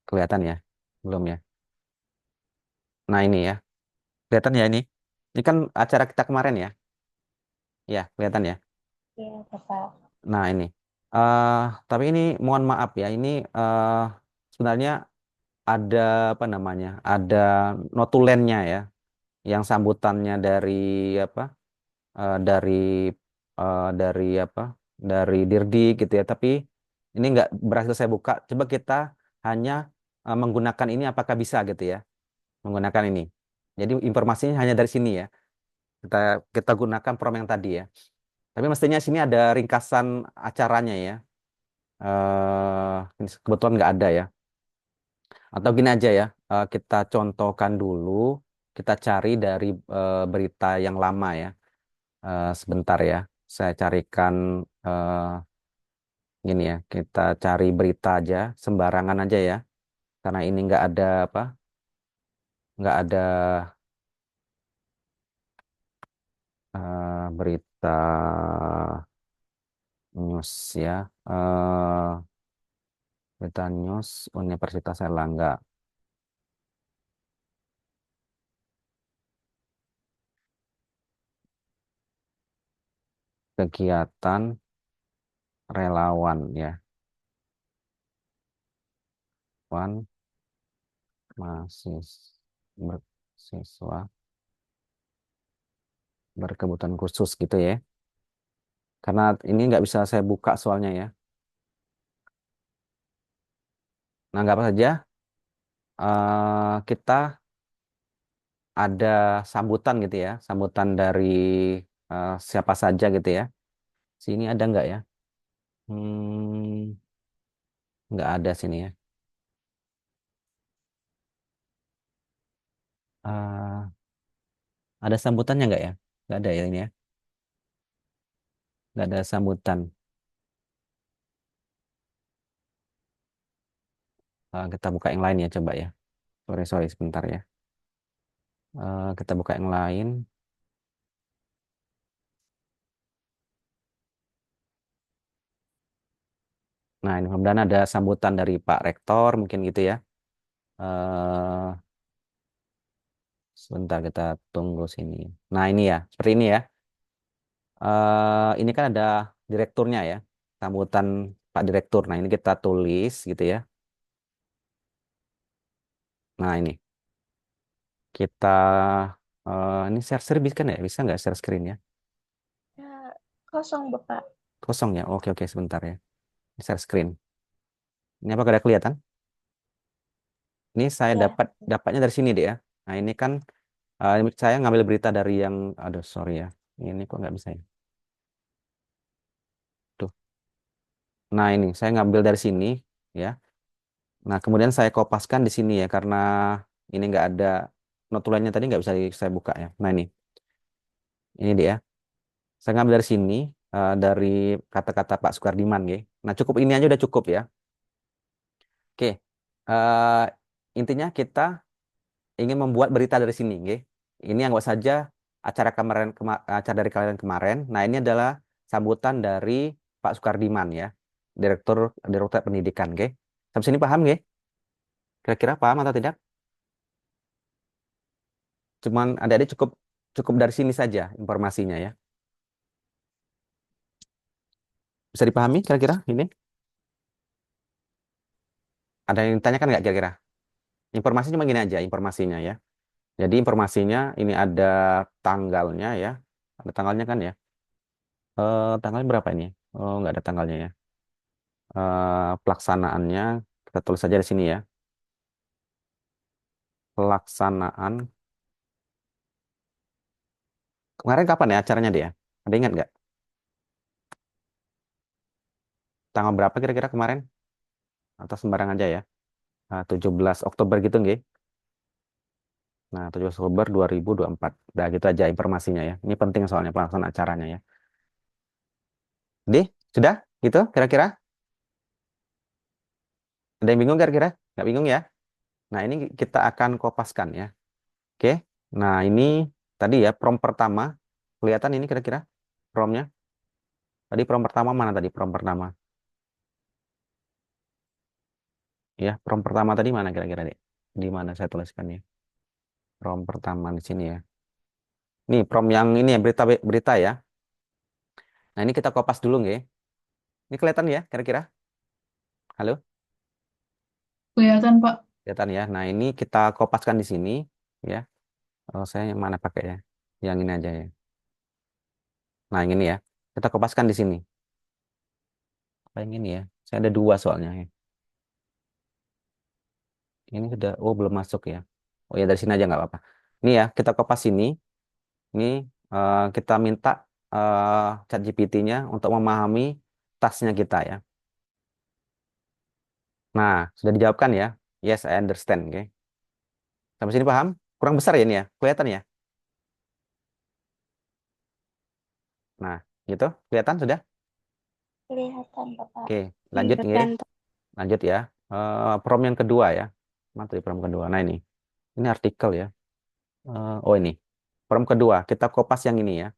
Kelihatan ya? Belum ya? Nah ini ya. Kelihatan ya ini? Ini kan acara kita kemarin ya? Ya, kelihatan ya? Iya, Bapak. Nah ini. eh tapi ini mohon maaf ya. Ini sebenarnya ada apa namanya? Ada notulennya ya. Yang sambutannya dari apa? Dari dari apa? Dari Dirdik gitu ya. Tapi ini nggak berhasil saya buka. Coba kita hanya menggunakan ini apakah bisa gitu ya? Menggunakan ini. Jadi informasinya hanya dari sini ya. Kita kita gunakan prom yang tadi ya. Tapi mestinya sini ada ringkasan acaranya ya. Ini kebetulan nggak ada ya. Atau gini aja ya, kita contohkan dulu, kita cari dari berita yang lama ya. Sebentar ya, saya carikan gini ya, kita cari berita aja, sembarangan aja ya. Karena ini nggak ada apa, nggak ada berita news ya. Berita news Universitas Erlangga. Kegiatan relawan ya. Wan mahasiswa berkebutuhan khusus gitu ya. Karena ini nggak bisa saya buka soalnya ya. Nah, nggak apa saja. Kita ada sambutan gitu ya. Sambutan dari siapa saja gitu ya. Sini ada nggak ya? Nggak ada sini ya. Eh, ada sambutannya nggak ya? Nggak ada ya ini ya. Nggak ada sambutan. Kita buka yang lain ya coba ya. Sorry, sorry sebentar ya. Kita buka yang lain. Nah, ini mudah-mudahan ada sambutan dari Pak Rektor mungkin gitu ya. eh Sebentar kita tunggu sini. Nah, ini ya, seperti ini ya. Ini kan ada direkturnya ya, sambutan Pak Direktur. Nah, ini kita tulis gitu ya. Nah, ini kita ini share bisa kan ya? Bisa nggak share screen ya? Ya, kosong, Bapak. Kosong ya? Oke, oke, sebentar ya. Share screen. Ini apa ada kelihatan? Ini saya Ya, dapatnya dari sini deh ya. Nah, ini kan ini saya ngambil berita dari yang, aduh sorry ya. Ini kok nggak bisa ya? Tuh. Nah, ini saya ngambil dari sini ya. Nah, kemudian saya kopaskan di sini ya karena ini nggak ada notulennya tadi nggak bisa saya buka ya. Nah, ini dia. Saya ngambil dari sini, dari kata-kata Pak Sukardiman, nggih. Nah, cukup ini aja udah cukup ya. Oke, eh, intinya kita ingin membuat berita dari sini, nggih. Ini anggap saja acara dari kalian kemarin. Nah, ini adalah sambutan dari Pak Sukardiman ya, Direktur Direktur Pendidikan, nggih. Sampai sini paham, nggih? Kira-kira paham atau tidak? Cuman adik-adik cukup cukup dari sini saja informasinya ya. Bisa dipahami kira-kira ini? Ada yang ditanyakan nggak kira-kira? Informasi cuma gini aja informasinya ya. Jadi informasinya ini ada tanggalnya ya. Ada tanggalnya kan ya? Tanggalnya berapa ini? Oh, nggak ada tanggalnya ya. Pelaksanaannya kita tulis saja di sini ya. Pelaksanaan. Kemarin kapan ya acaranya dia? Ada ingat nggak? Tanggal berapa kira-kira kemarin? Atau sembarang aja ya? 17 Oktober gitu nggih. Nah, 17 Oktober 2024. Udah gitu aja informasinya ya. Ini penting soalnya pelaksanaan acaranya ya. Di, sudah? Gitu kira-kira? Ada yang bingung kira-kira? Nggak bingung ya? Nah, ini kita akan kopaskan ya. Oke. Nah, ini tadi ya prom pertama. Kelihatan ini kira-kira promnya. Tadi prom pertama mana tadi prom pertama? Ya, prom pertama tadi mana kira-kira, Dek? Di mana saya tuliskannya? Prom pertama di sini ya. Nih, prom yang ini ya berita berita ya. Nah, ini kita kopas dulu nggih. Ini kelihatan ya kira-kira? Halo? Kelihatan, Pak. Kelihatan ya. Nah, ini kita kopaskan di sini ya. Oh, saya yang mana pakai ya? Yang ini aja ya. Nah, yang ini ya. Kita kopaskan di sini. Apa yang ini ya? Saya ada dua soalnya ya. Ini sudah, oh belum masuk ya. Oh ya dari sini aja nggak apa-apa. Ini ya, kita kopas ini. Ini kita minta ChatGPT-nya untuk memahami tasnya kita ya. Nah, sudah dijawabkan ya. Yes, I understand. Oke. Sampai sini paham? Kurang besar ya ini ya. Kelihatan ya. Nah, gitu. Kelihatan sudah? Kelihatan, Bapak. Oke, lanjut nggih. Kelihatan. Lanjut ya. Prom yang kedua ya. Mana tadi prom kedua? Nah, ini. Ini artikel ya. Oh ini. Prom kedua, kita kopas yang ini ya.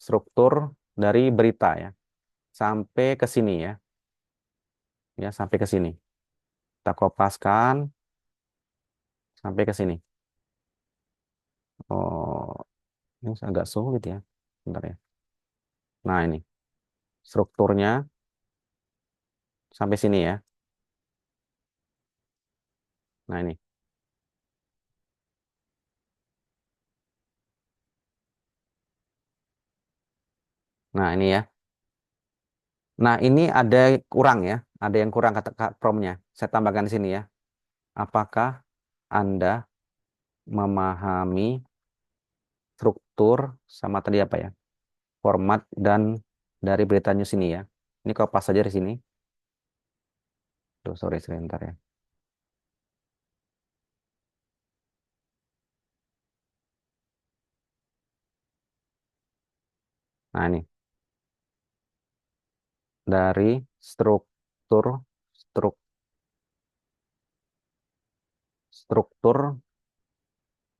Struktur dari berita ya. Sampai ke sini ya. Ya, sampai ke sini. Kita kopaskan sampai ke sini. Oh, ini agak sulit ya. Bentar ya. Nah, ini. Strukturnya sampai sini ya. Nah, ini. Nah, ini ya. Nah, ini ada kurang ya. Ada yang kurang kata promnya. Saya tambahkan di sini ya. Apakah Anda memahami struktur sama tadi apa ya? Format dan dari berita news ini ya. Ini kopas saja di sini. Tuh, sorry sebentar ya. Nah, ini dari struktur struk, struktur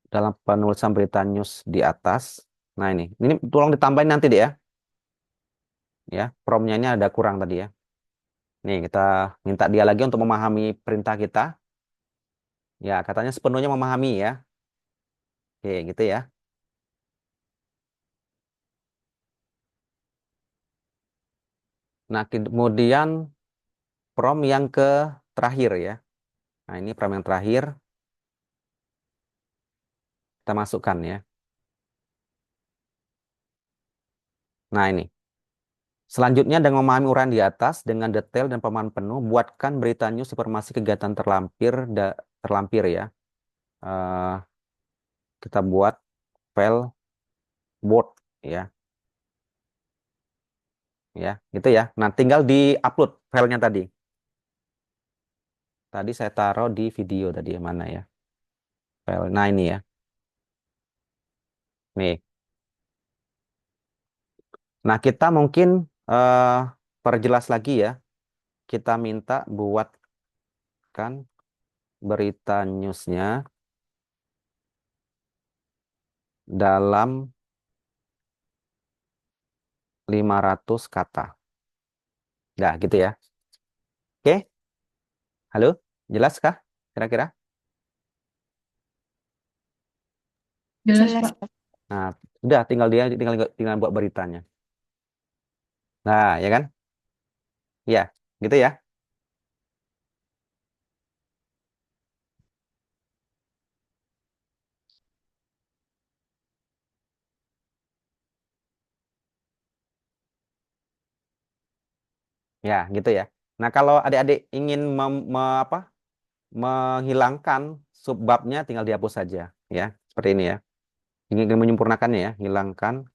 dalam penulisan berita news di atas. Nah, ini tolong ditambahin nanti deh ya. Ya, promnya ini ada kurang tadi ya. Nih, kita minta dia lagi untuk memahami perintah kita. Ya, katanya sepenuhnya memahami ya. Oke, gitu ya. Nah, kemudian prom yang ke terakhir ya. Nah, ini prom yang terakhir kita masukkan ya. Nah, ini. Selanjutnya dengan memahami uraian di atas dengan detail dan pemahaman penuh, buatkan berita news informasi kegiatan terlampir ya. Eh, kita buat file Word ya, ya, gitu ya. Nah, tinggal di-upload filenya tadi. Tadi saya taruh di video tadi yang mana ya? File. Nah, ini ya. Nih. Nah, kita mungkin eh, perjelas lagi ya. Kita minta buatkan berita newsnya dalam 500 kata. Nah, gitu ya. Oke, halo, jelas kah? Kira-kira? Jelas, Jelas, Pak. Pak. Nah, udah tinggal buat beritanya. Nah, ya kan? Ya, gitu ya. Ya, gitu ya. Nah, kalau adik-adik ingin menghilangkan subbabnya, tinggal dihapus saja, ya. Seperti ini ya. Ingin menyempurnakannya ya, hilangkan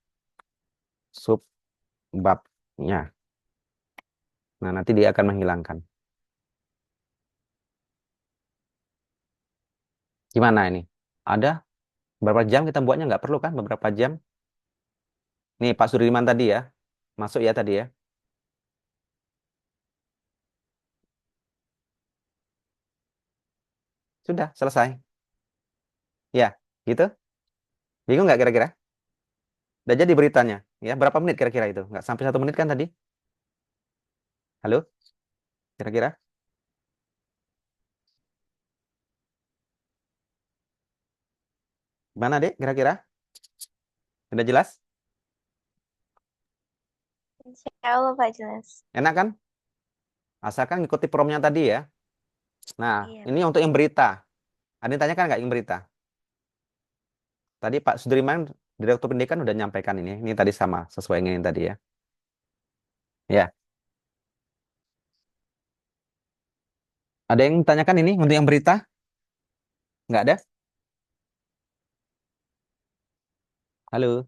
subbabnya. Nah, nanti dia akan menghilangkan. Gimana ini? Ada berapa jam kita buatnya? Nggak perlu kan beberapa jam? Nih, Pak Sudirman tadi ya. Masuk ya tadi ya. Sudah, selesai. Ya, gitu. Bingung nggak kira-kira? Udah jadi beritanya. Ya, berapa menit kira-kira itu? Nggak sampai 1 menit kan tadi? Halo? Kira-kira? Mana, Dek? Kira-kira? Udah jelas? Insya Allah Pak jelas. Enak kan? Asalkan ngikuti promnya tadi ya. Nah, Iya. ini untuk yang berita. Ada yang tanyakan nggak yang berita? Tadi Pak Sudirman, Direktur Pendidikan udah nyampaikan ini. Ini tadi sama, sesuai dengan yang tadi ya. Ya. Ada yang tanyakan ini untuk yang berita? Nggak ada? Halo?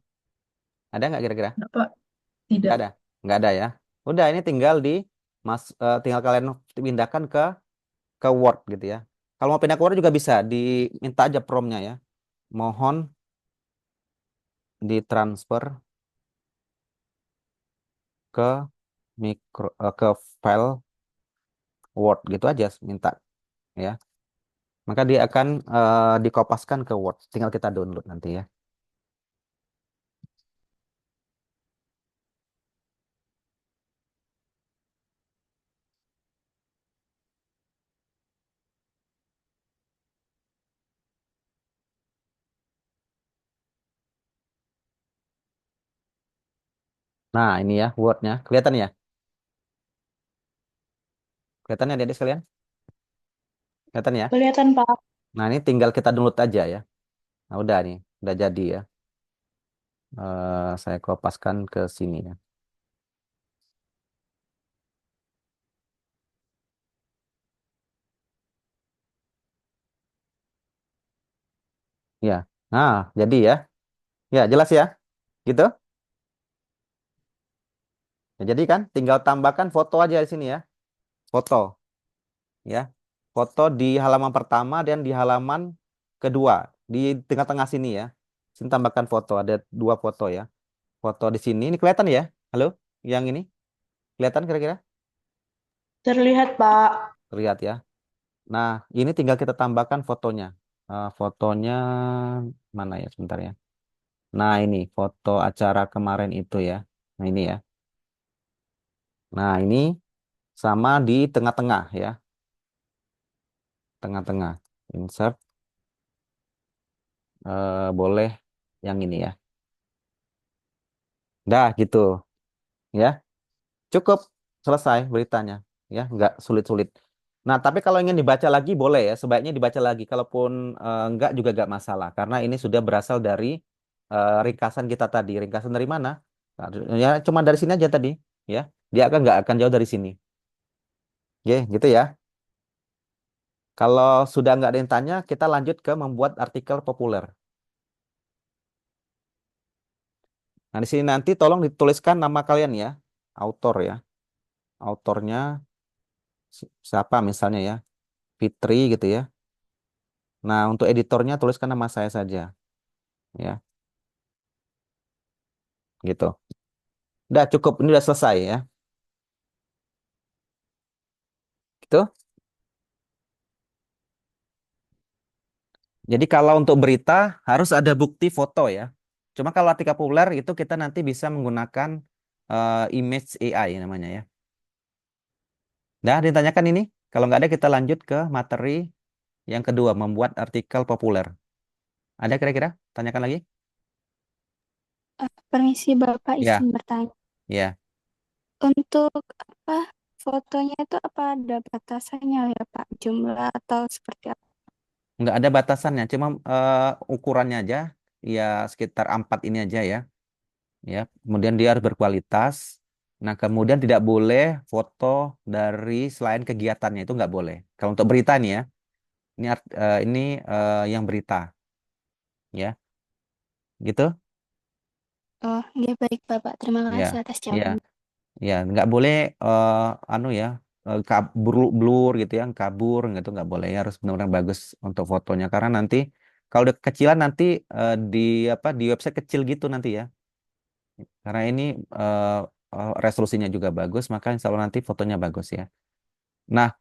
Ada nggak kira-kira? Enggak, Pak. Nggak Tidak. ada? Nggak ada ya? Udah, ini tinggal kalian pindahkan ke Word gitu ya. Kalau mau pindah ke Word juga bisa, diminta aja promnya ya. Mohon ditransfer ke ke file Word gitu aja minta ya. Maka dia akan dikopaskan ke Word. Tinggal kita download nanti ya. Nah, ini ya Word-nya. Kelihatan ya? Kelihatan ya adik sekalian? Kelihatan ya? Kelihatan, Pak. Nah, ini tinggal kita download aja ya. Nah, udah nih. Udah jadi ya. Saya kopaskan ke sini ya. Ya. Nah, jadi ya. Ya, jelas ya. Gitu. Ya, jadi kan tinggal tambahkan foto aja di sini ya. Foto ya. Foto di halaman pertama dan di halaman kedua. Di tengah-tengah sini ya. Sini tambahkan foto. Ada 2 foto ya. Foto di sini. Ini kelihatan ya? Halo? Yang ini? Kelihatan kira-kira? Terlihat, Pak. Terlihat ya. Nah, ini tinggal kita tambahkan fotonya. Fotonya mana ya? Sebentar ya. Nah, ini foto acara kemarin itu ya. Nah, ini ya. Nah, ini sama di tengah-tengah ya. Tengah-tengah. Insert. Boleh yang ini ya. Dah gitu ya. Cukup selesai beritanya ya, nggak sulit-sulit. Nah, tapi kalau ingin dibaca lagi boleh ya, sebaiknya dibaca lagi. Kalaupun enggak juga nggak masalah karena ini sudah berasal dari ringkasan kita tadi. Ringkasan dari mana? Nah, ya cuma dari sini aja tadi ya. Dia nggak akan jauh dari sini. Oke, gitu ya. Kalau sudah nggak ada yang tanya, kita lanjut ke membuat artikel populer. Nah, di sini nanti tolong dituliskan nama kalian ya, autor ya. Autornya siapa misalnya ya, Fitri gitu ya. Nah, untuk editornya tuliskan nama saya saja, ya, gitu. Udah cukup, ini udah selesai ya. Gitu. Jadi kalau untuk berita harus ada bukti foto ya. Cuma kalau artikel populer itu kita nanti bisa menggunakan image AI namanya ya. Dah ditanyakan ini. Kalau nggak ada kita lanjut ke materi yang kedua, membuat artikel populer. Ada kira-kira? Tanyakan lagi? Permisi Bapak izin Ya, bertanya. ya. Untuk apa fotonya itu apa ada batasannya ya Pak? Jumlah atau seperti apa? Nggak ada batasannya, cuma ukurannya aja. Ya sekitar 4 ini aja ya. Ya, kemudian dia harus berkualitas. Nah, kemudian tidak boleh foto dari selain kegiatannya itu nggak boleh. Kalau untuk berita nih ya, ini yang berita, ya, gitu, Oh, ya baik Bapak. Terima ya, kasih atas ya, jawaban. ya, nggak boleh anu ya, blur gitu ya, kabur gitu nggak boleh ya, harus benar-benar bagus untuk fotonya karena nanti kalau udah kecilan nanti di apa di website kecil gitu nanti ya, karena ini eh, resolusinya juga bagus, maka insya Allah nanti fotonya bagus ya. Nah,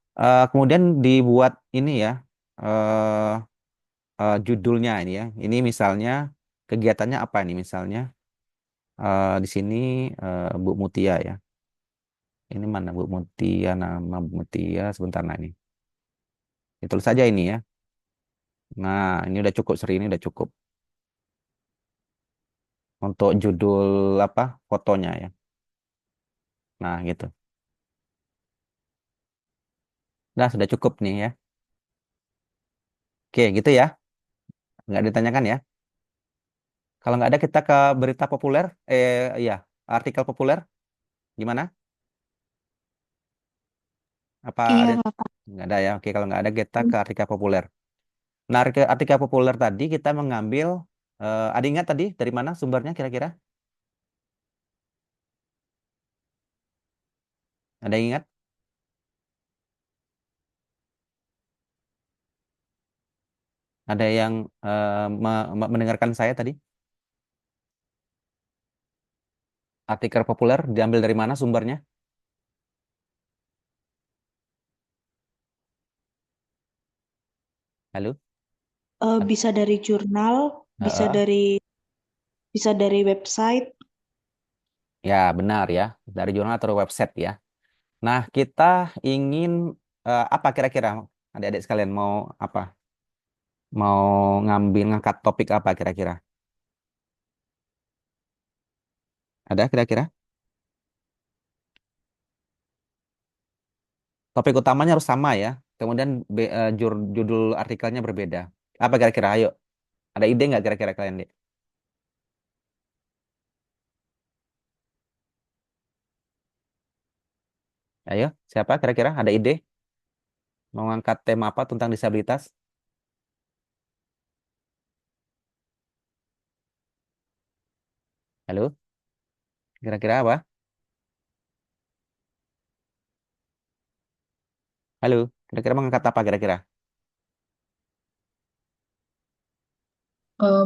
kemudian dibuat ini ya, eh judulnya ini ya. Ini misalnya kegiatannya apa ini misalnya di sini Bu Mutia ya. Ini mana Bu Mutia, nama Bu Mutia sebentar nah ini. Ditulis saja ini ya. Nah, ini udah cukup seri ini udah cukup untuk judul apa fotonya ya. Nah, gitu. Nah, sudah cukup nih ya. Oke, gitu ya. Nggak ditanyakan ya. Kalau nggak ada kita ke berita populer, iya, artikel populer gimana? Apa Iya ada? Bapak. Nggak ada ya. Oke, kalau nggak ada kita ke artikel populer. Nah, artikel populer tadi kita mengambil, ada ingat tadi dari mana sumbernya kira-kira? Ada yang ingat? Ada yang mendengarkan saya tadi? Artikel populer diambil dari mana sumbernya? Halo? Bisa dari jurnal, bisa Heeh. dari website. Ya, benar ya. Dari jurnal atau website ya. Nah, kita ingin apa kira-kira? Adik-adik sekalian mau apa? Mau ngangkat topik apa kira-kira? Ada kira-kira? Topik utamanya harus sama ya. Kemudian judul artikelnya berbeda. Apa kira-kira? Ayo, ada ide nggak kira-kira kalian, Dek? Ayo, siapa kira-kira? Ada ide? Mau ngangkat tema apa tentang disabilitas? Halo, kira-kira apa? Halo, kira-kira mau ngangkat apa kira-kira?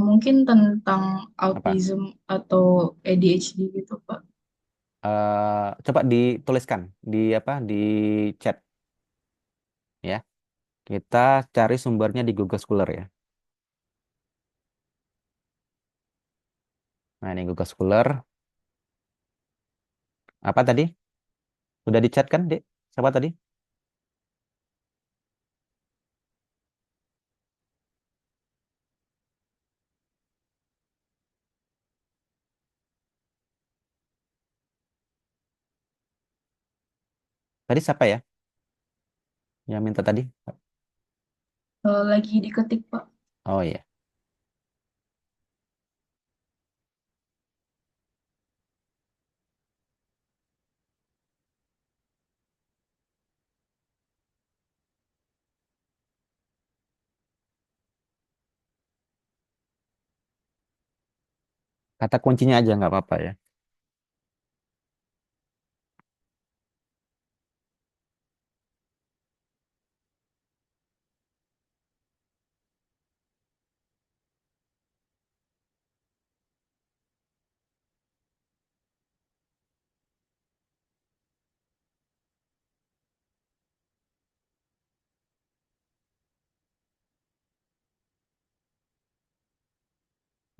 Mungkin tentang Apa? autism atau ADHD gitu, Pak. Coba dituliskan di apa? Di chat ya. Kita cari sumbernya di Google Scholar ya. Nah, ini Google Scholar. Apa tadi? Sudah di chat kan, Dek? Siapa tadi? Tadi siapa ya? Yang minta tadi? Lagi diketik, Pak. Oh iya. Kata kuncinya aja nggak apa-apa ya.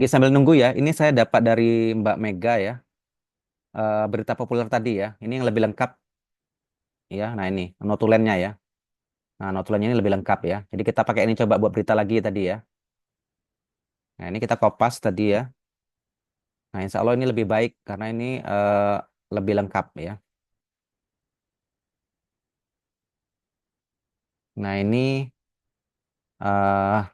Oke, sambil nunggu ya, ini saya dapat dari Mbak Mega ya, berita populer tadi ya. Ini yang lebih lengkap ya. Nah ini notulennya ya. Nah notulennya ini lebih lengkap ya. Jadi kita pakai ini coba buat berita lagi tadi ya. Nah ini kita kopas tadi ya. Nah insya Allah ini lebih baik karena ini lebih lengkap ya. Nah ini eh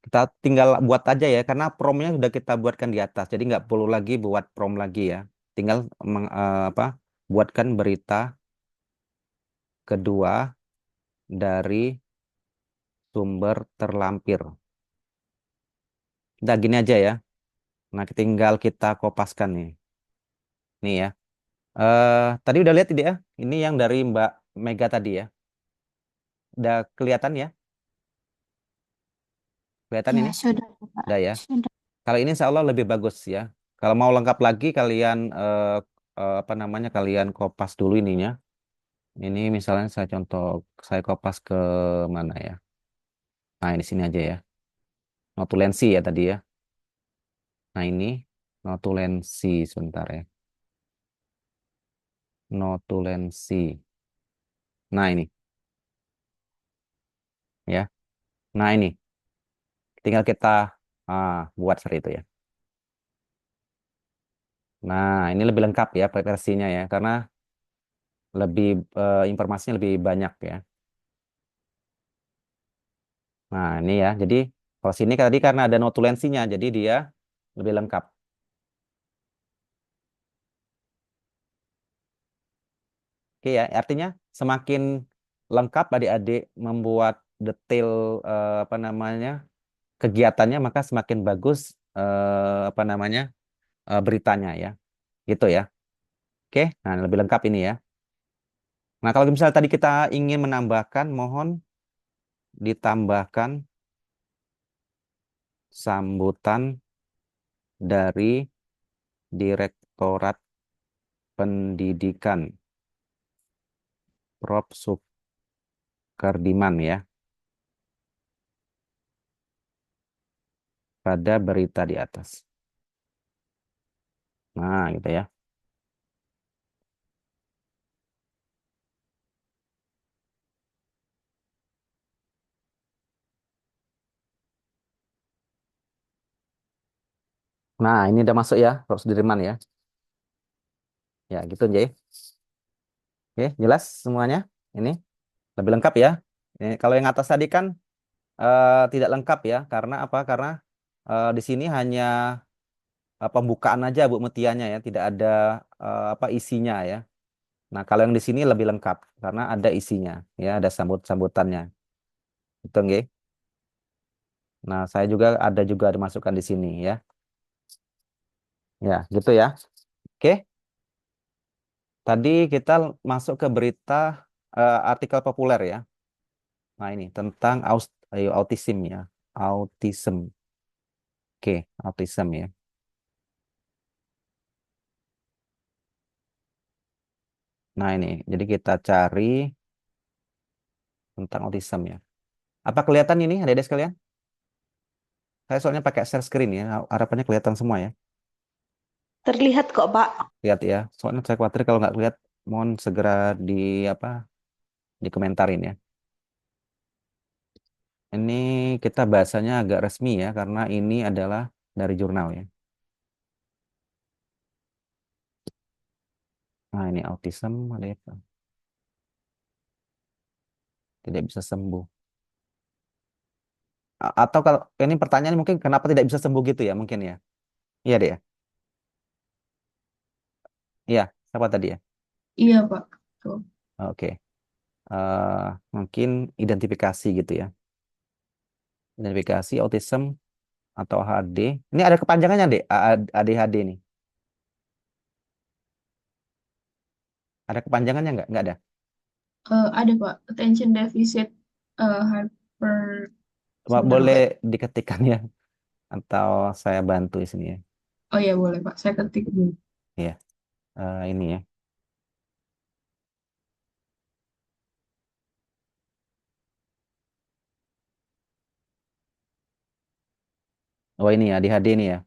kita tinggal buat aja ya, karena promnya sudah kita buatkan di atas. Jadi nggak perlu lagi buat prom lagi ya. Tinggal buatkan berita kedua dari sumber terlampir. Udah gini aja ya. Nah, tinggal kita kopaskan nih. Nih ya. Tadi udah lihat tidak ya? Ini yang dari Mbak Mega tadi ya. Udah kelihatan ya? Kelihatan Ya, ini? sudah, Pak. Udah ya. Sudah. Kalau ini insya Allah lebih bagus ya. Kalau mau lengkap lagi kalian apa namanya? Kalian kopas dulu ininya. Ini misalnya saya kopas ke mana ya? Nah, ini sini aja ya. Notulensi ya tadi ya. Nah, ini notulensi sebentar ya. Notulensi. Nah, ini ya. Nah, ini tinggal kita buat seperti itu ya. Nah, ini lebih lengkap ya versinya ya karena lebih informasinya lebih banyak ya. Nah, ini ya. Jadi kalau sini tadi karena ada notulensinya jadi dia lebih lengkap. Oke ya, artinya semakin lengkap adik-adik membuat detail apa namanya kegiatannya maka semakin bagus apa namanya beritanya ya. Gitu ya. Oke, nah lebih lengkap ini ya. Nah, kalau misalnya tadi kita ingin menambahkan, mohon ditambahkan sambutan dari Direktorat Pendidikan Prof. Sukardiman ya pada berita di atas. Nah, gitu ya. Nah, ini udah masuk ya, Prof. Sudirman ya. Ya, gitu, Jay. Oke, jelas semuanya. Ini lebih lengkap ya. Ini, kalau yang atas tadi kan tidak lengkap ya. Karena apa? Karena di sini hanya pembukaan aja Bu Mutianya ya, tidak ada apa isinya ya. Nah, kalau yang di sini lebih lengkap karena ada isinya ya, ada sambutannya. Betul nggih? Nah, saya juga ada dimasukkan di sini ya. Ya, gitu ya. Oke, tadi kita masuk ke berita artikel populer ya. Nah, ini tentang autism ya. Autism. Oke, autism ya. Nah, ini. Jadi kita cari tentang autism ya. Apa kelihatan ini adik-adik sekalian? Saya soalnya pakai share screen ya. Harapannya kelihatan semua ya. Terlihat kok, Pak. Lihat ya. Soalnya saya khawatir kalau nggak lihat, mohon segera di apa dikomentarin ya. Ini kita bahasanya agak resmi ya karena ini adalah dari jurnal ya. Nah ini autism ada apa? Tidak bisa sembuh. Atau kalau ini pertanyaan mungkin kenapa tidak bisa sembuh gitu ya mungkin ya. Iya deh ya. Iya, apa tadi ya? Iya, Pak. Tuh. Oke. Mungkin identifikasi gitu ya. Identifikasi autism atau HD. Ini ada kepanjangannya deh, ADHD nih. Ada kepanjangannya nggak? Nggak ada. Ada, Pak. Attention deficit hyper. Sebentar, Boleh Pak. diketikkan ya atau saya bantu di sini ya. Oh ya, boleh, Pak. Saya ketik dulu. Iya, ini ya. Oh ini ya, ADHD ini ya.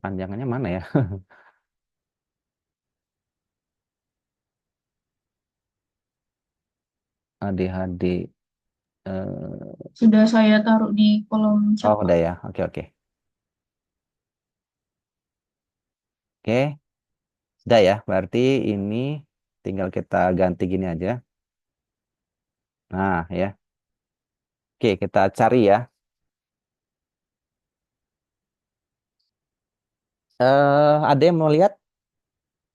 Panjangannya mana ya? ADHD. Sudah saya taruh di kolom chat, Oh Pak. udah ya. Oke oke. Oke, sudah ya. Berarti ini tinggal kita ganti gini aja. Nah ya. Oke, kita cari ya. Ada yang mau lihat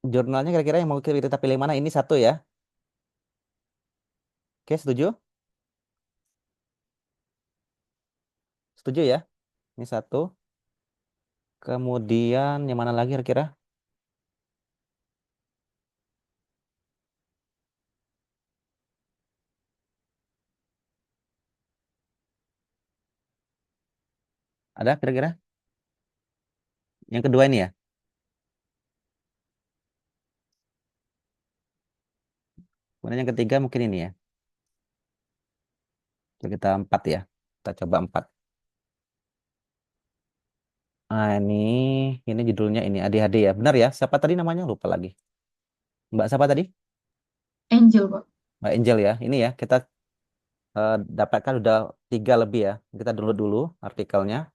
jurnalnya kira-kira yang mau kita pilih mana? Ini satu ya. Oke, setuju? Setuju ya? Ini satu. Kemudian yang mana lagi kira-kira? Ada kira-kira? Yang kedua ini ya. Kemudian yang ketiga mungkin ini ya. Coba kita empat ya. Kita coba empat. Nah, ini judulnya ini ADHD ya. Benar ya? Siapa tadi namanya? Lupa lagi. Mbak siapa tadi? Angel, Pak. Mbak Angel ya. Ini ya, kita dapatkan udah tiga lebih ya. Kita download dulu artikelnya.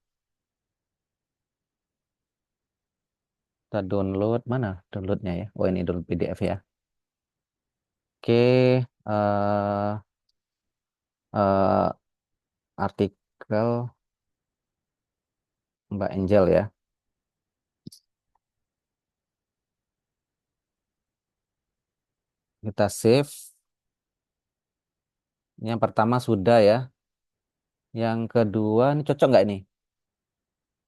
Kita download mana? Downloadnya ya. Oh ini download PDF ya. Oke, eh, artikel Mbak Angel ya. Kita save. Ini yang pertama sudah ya. Yang kedua, ini cocok nggak ini?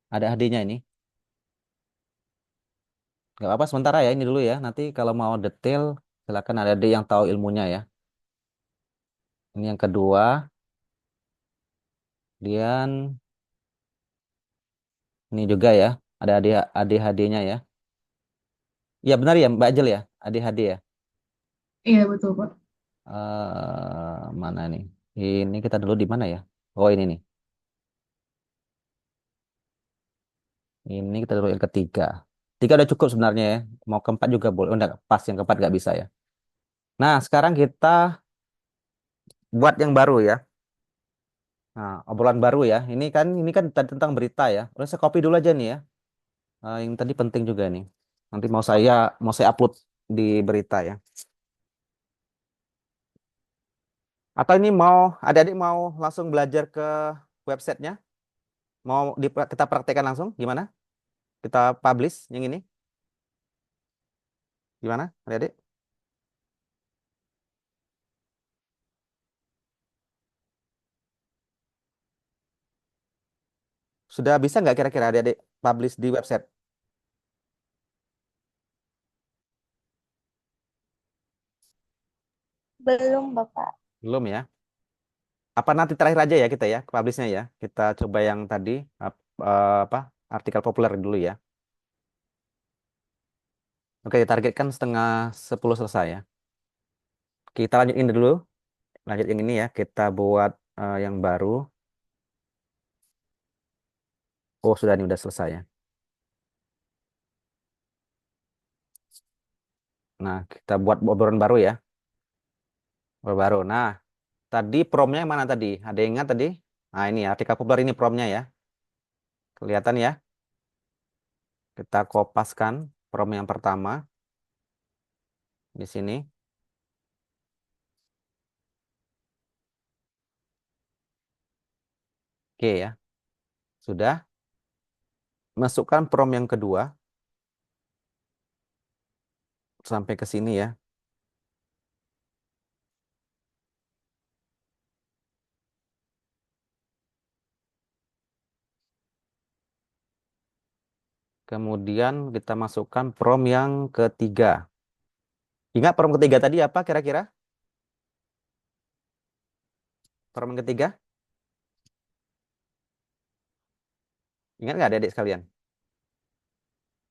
Ada HD-nya ini. Nggak apa-apa sementara ya ini dulu ya. Nanti kalau mau detail, silakan ada adik yang tahu ilmunya ya. Ini yang kedua. Kemudian ini juga ya. Ada ADHD-nya ya. Iya benar ya Mbak Angel ya. ADHD ya. Iya, betul, Pak. Mana nih? Ini kita dulu di mana ya? Oh ini nih. Ini kita dulu yang ketiga. Tiga udah cukup sebenarnya ya. Mau keempat juga boleh. Oh, enggak, pas yang keempat nggak bisa ya. Nah, sekarang kita buat yang baru ya. Nah, obrolan baru ya. Ini kan tadi tentang berita ya. Udah saya copy dulu aja nih ya. Yang tadi penting juga nih. Nanti mau saya upload di berita ya. Atau ini adik-adik mau langsung belajar ke websitenya? Mau kita praktekkan langsung? Gimana? Kita publish yang ini? Gimana, adik-adik? Sudah bisa nggak kira-kira adik-adik publish di website? Belum, Bapak. Belum ya? Apa nanti terakhir aja ya kita ya, publishnya ya. Kita coba yang tadi, apa, artikel populer dulu ya. Oke, targetkan 9:30 selesai ya. Kita lanjutin dulu, lanjut yang ini ya. Kita buat yang baru. Oh, sudah ini udah selesai ya. Nah, kita buat obrolan baru ya. Obrolan baru. Nah, tadi promnya yang mana tadi? Ada yang ingat tadi? Nah, ini ya, artikel populer ini promnya ya. Kelihatan ya? Kita kopaskan prom yang pertama di sini. Oke ya. Sudah. Masukkan prom yang kedua sampai ke sini ya. Kemudian kita masukkan prom yang ketiga. Ingat prom ketiga tadi apa kira-kira? Prom yang ketiga? Ingat nggak adik-adik sekalian?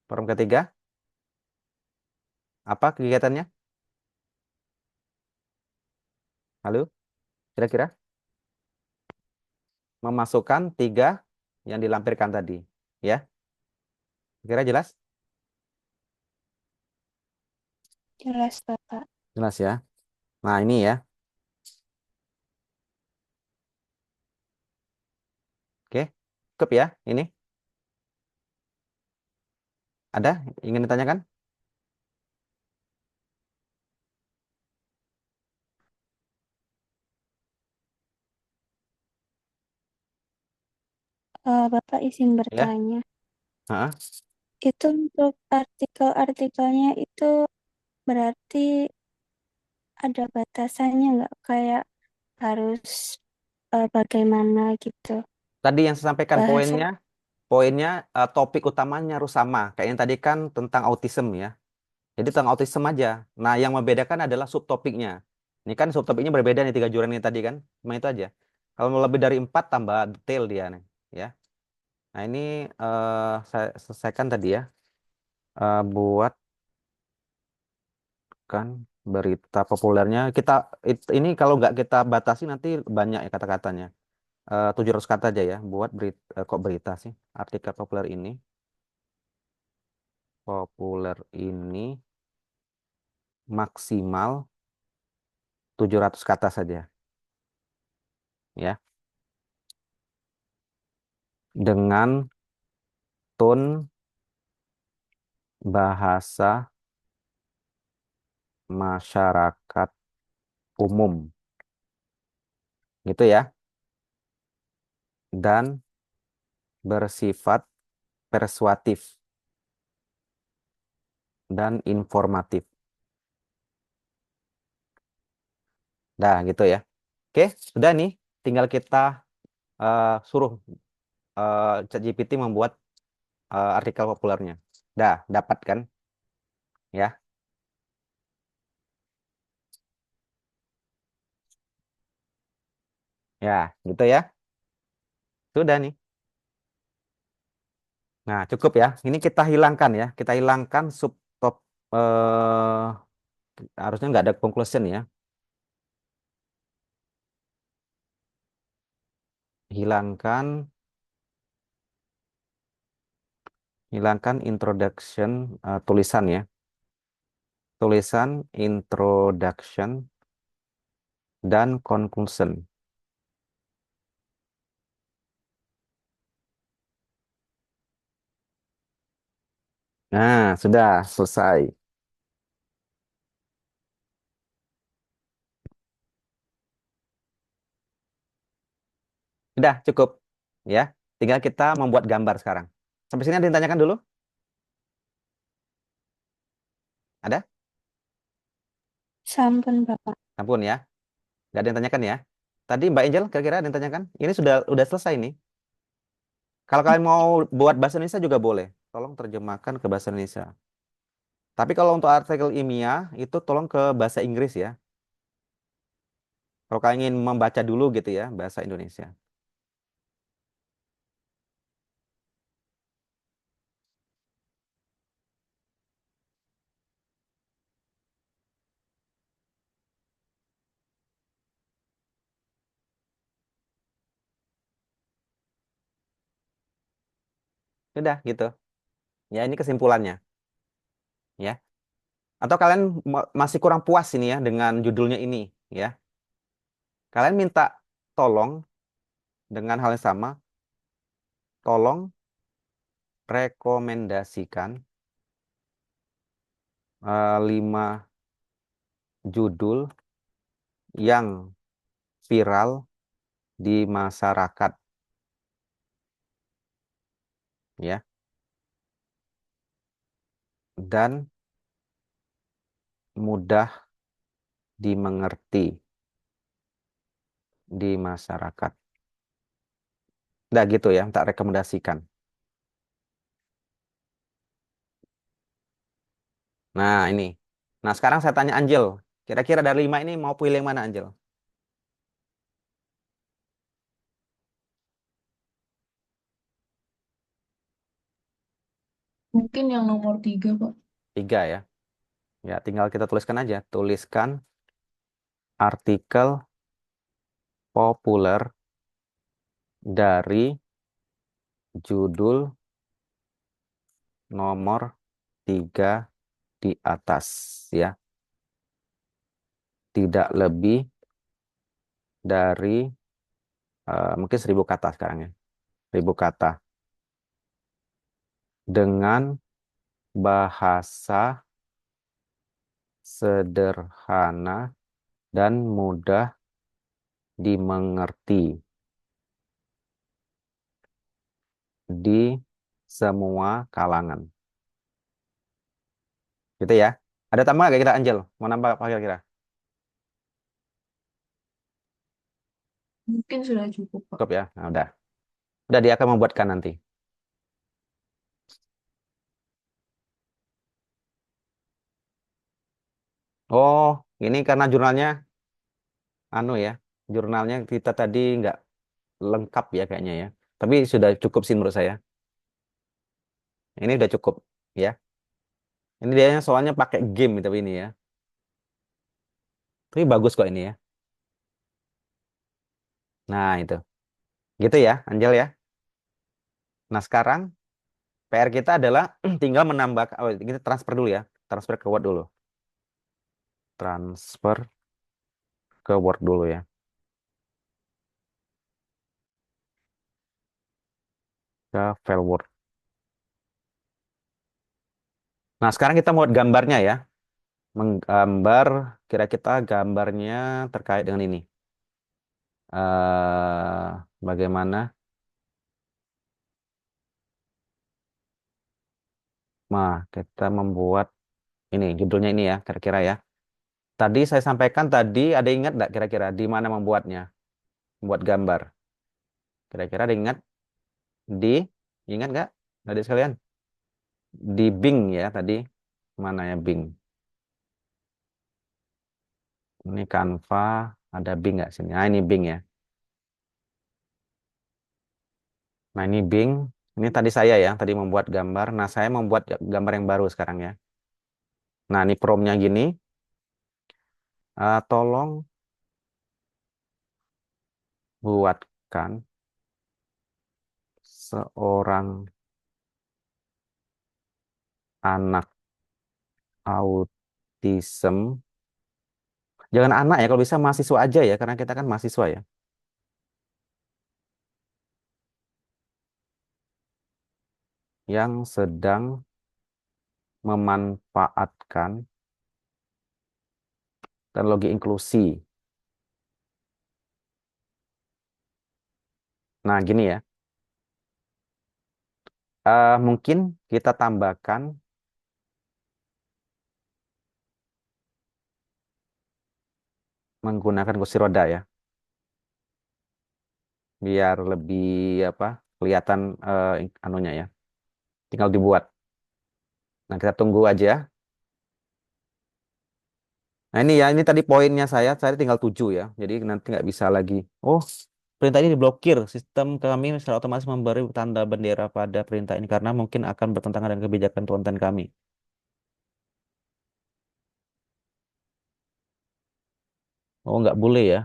Prom ketiga? Apa kegiatannya? Halo? Kira-kira? memasukkan 3 yang dilampirkan tadi. Ya, kira jelas? Jelas, Bapak. Jelas ya. Nah, ini ya. Oke, cukup ya ini. Ada ingin ditanyakan? Bapak izin Ya. bertanya. Heeh. Itu untuk artikel-artikelnya itu berarti ada batasannya nggak? Kayak harus bagaimana gitu. Tadi yang saya sampaikan Bahasa. poinnya topik utamanya harus sama. Kayak yang tadi kan tentang autism ya. Jadi tentang autism aja. Nah, yang membedakan adalah subtopiknya. Ini kan subtopiknya berbeda nih 3 juran ini tadi kan. Cuma itu aja. Kalau mau lebih dari 4 tambah detail dia nih, ya. Nah, ini saya selesaikan tadi ya. Buat kan berita populernya ini kalau nggak kita batasi nanti banyak ya kata-katanya. 700 kata aja ya buat berita, kok berita sih? Artikel populer ini maksimal 700 kata saja ya. Dengan tone bahasa masyarakat umum gitu ya, dan bersifat persuasif dan informatif. Dah gitu ya. Oke, sudah nih. Tinggal kita suruh ChatGPT membuat artikel populernya. Dah, dapat kan? Ya, ya, gitu ya. Sudah nih. Nah, cukup ya. Ini kita hilangkan ya. Kita hilangkan subtop harusnya nggak ada conclusion ya. Hilangkan hilangkan introduction tulisan ya. Tulisan introduction dan conclusion. Nah, sudah selesai. Sudah cukup ya. Tinggal kita membuat gambar sekarang. Sampai sini ada yang ditanyakan dulu? Ada? Sampun, Bapak. Ampun ya. Nggak ada yang tanyakan ya. Tadi Mbak Angel kira-kira ada yang tanyakan? Ini sudah selesai nih. Kalau kalian mau buat bahasa Indonesia juga boleh. Tolong terjemahkan ke bahasa Indonesia. Tapi kalau untuk artikel ilmiah itu tolong ke bahasa Inggris ya. Kalau kalian ingin membaca dulu gitu ya bahasa Indonesia. Sudah gitu. Ya ini kesimpulannya ya. Atau kalian masih kurang puas ini ya dengan judulnya ini ya. Kalian minta tolong dengan hal yang sama, tolong rekomendasikan 5 judul yang viral di masyarakat ya, dan mudah dimengerti di masyarakat. Nah gitu ya, tak rekomendasikan. Nah ini. Nah sekarang saya tanya Anjel. Kira-kira dari 5 ini mau pilih yang mana Anjel? Mungkin yang nomor 3, Pak. 3 ya. Ya tinggal kita tuliskan aja. Tuliskan artikel populer dari judul nomor 3 di atas ya. Tidak lebih dari mungkin 1.000 kata sekarang ya. 1.000 kata dengan bahasa sederhana dan mudah dimengerti di semua kalangan. Gitu ya. Ada tambah nggak kita Angel? Mau nambah apa kira-kira? Mungkin sudah cukup, Pak. Cukup ya. Nah, udah. Udah dia akan membuatkan nanti. Oh, ini karena jurnalnya anu ya. Jurnalnya kita tadi nggak lengkap ya kayaknya ya. Tapi sudah cukup sih menurut saya. Ini udah cukup ya. Ini dia soalnya pakai game tapi ini ya. Tapi bagus kok ini ya. Nah, itu. Gitu ya, Angel ya. Nah, sekarang PR kita adalah tinggal menambah, oh, kita transfer dulu ya. Transfer ke Word dulu. Transfer ke Word dulu ya. Ke file Word. Nah, sekarang kita buat gambarnya ya. Menggambar, kira kita gambarnya terkait dengan ini. Bagaimana? Nah, kita membuat ini, judulnya ini ya, kira-kira ya. Tadi saya sampaikan tadi, ada ingat nggak kira-kira di mana membuatnya? Membuat gambar. Kira-kira ada ingat nggak? Tadi sekalian? Di Bing ya tadi. Mana ya Bing? Ini Canva, ada Bing nggak sini? Nah, ini Bing ya. Nah, ini Bing. Ini tadi saya ya, tadi membuat gambar. Nah, saya membuat gambar yang baru sekarang ya. Nah, ini promptnya gini. Tolong buatkan seorang anak autism. Jangan anak ya, kalau bisa mahasiswa aja ya, karena kita kan mahasiswa ya. Yang sedang memanfaatkan teknologi inklusi. Nah, gini ya. Mungkin kita tambahkan menggunakan kursi roda ya, biar lebih apa kelihatan anunya ya. Tinggal dibuat. Nah, kita tunggu aja. Nah, ini ya, ini tadi poinnya saya tinggal 7 ya. Jadi nanti nggak bisa lagi. Oh, perintah ini diblokir. Sistem kami secara otomatis memberi tanda bendera pada perintah ini karena mungkin akan bertentangan dengan kebijakan konten kami. Oh, nggak boleh ya.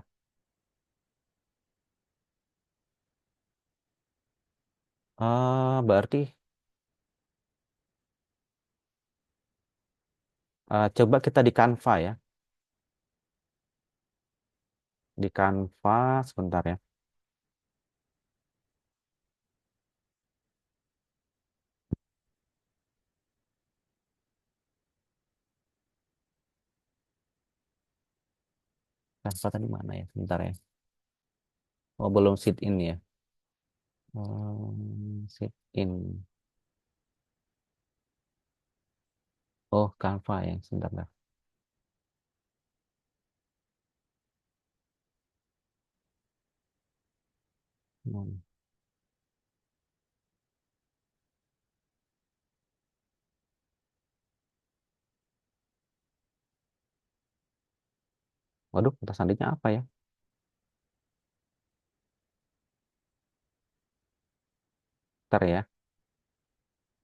Berarti coba kita di Canva ya. Di Canva sebentar ya. Canva tadi mana ya? Sebentar ya. Oh, belum sit in ya. Sit in. Oh, Canva ya. Sebentar lah. Hmm. Waduh, kata sandinya apa ya? Ntar ya.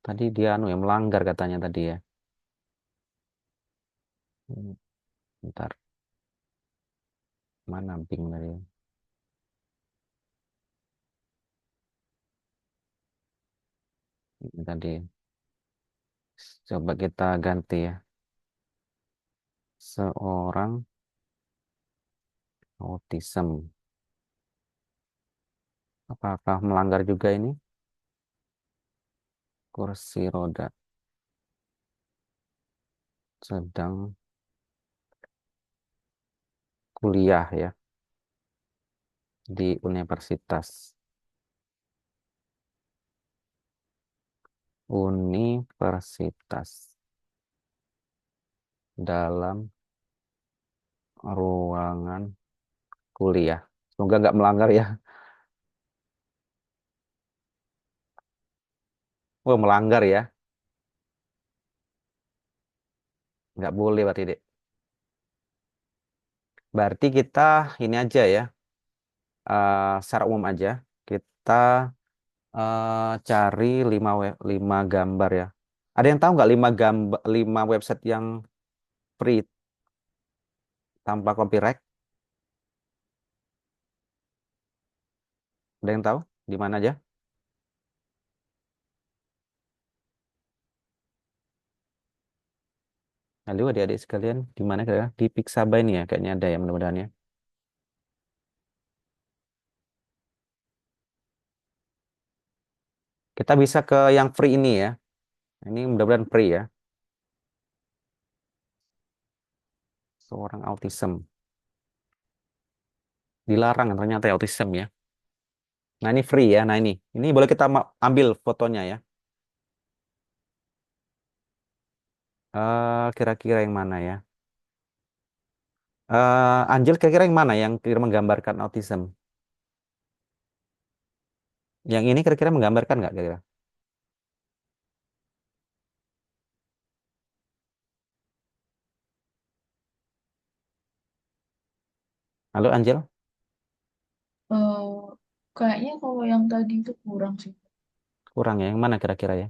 Tadi dia anu ya melanggar katanya tadi ya. Hmm, Ntar mana Bing tadi? Ini tadi. Coba kita ganti ya. Seorang autism. Apakah melanggar juga ini? Kursi roda sedang kuliah ya di universitas. Universitas dalam ruangan kuliah. Semoga nggak melanggar ya. Oh, melanggar ya. Nggak boleh berarti, Dek. Berarti kita ini aja ya. Secara umum aja. Kita cari 5 gambar ya. Ada yang tahu nggak 5 website yang free tanpa copyright? Ada yang tahu di mana aja? Lalu adik-adik sekalian, di mana kira? Di Pixabay ini ya, kayaknya ada ya mudah-mudahan ya. Kita bisa ke yang free ini ya. Ini mudah-mudahan free ya. Seorang autism. Dilarang ternyata ya autism ya. Nah ini free ya. Nah ini boleh kita ambil fotonya ya. Kira-kira yang mana ya? Angel kira-kira yang mana yang kira menggambarkan autism? Yang ini kira-kira menggambarkan nggak kira-kira? Halo Angel, Eh, Kayaknya kalau yang tadi itu kurang sih. kurang ya. Yang mana kira-kira ya?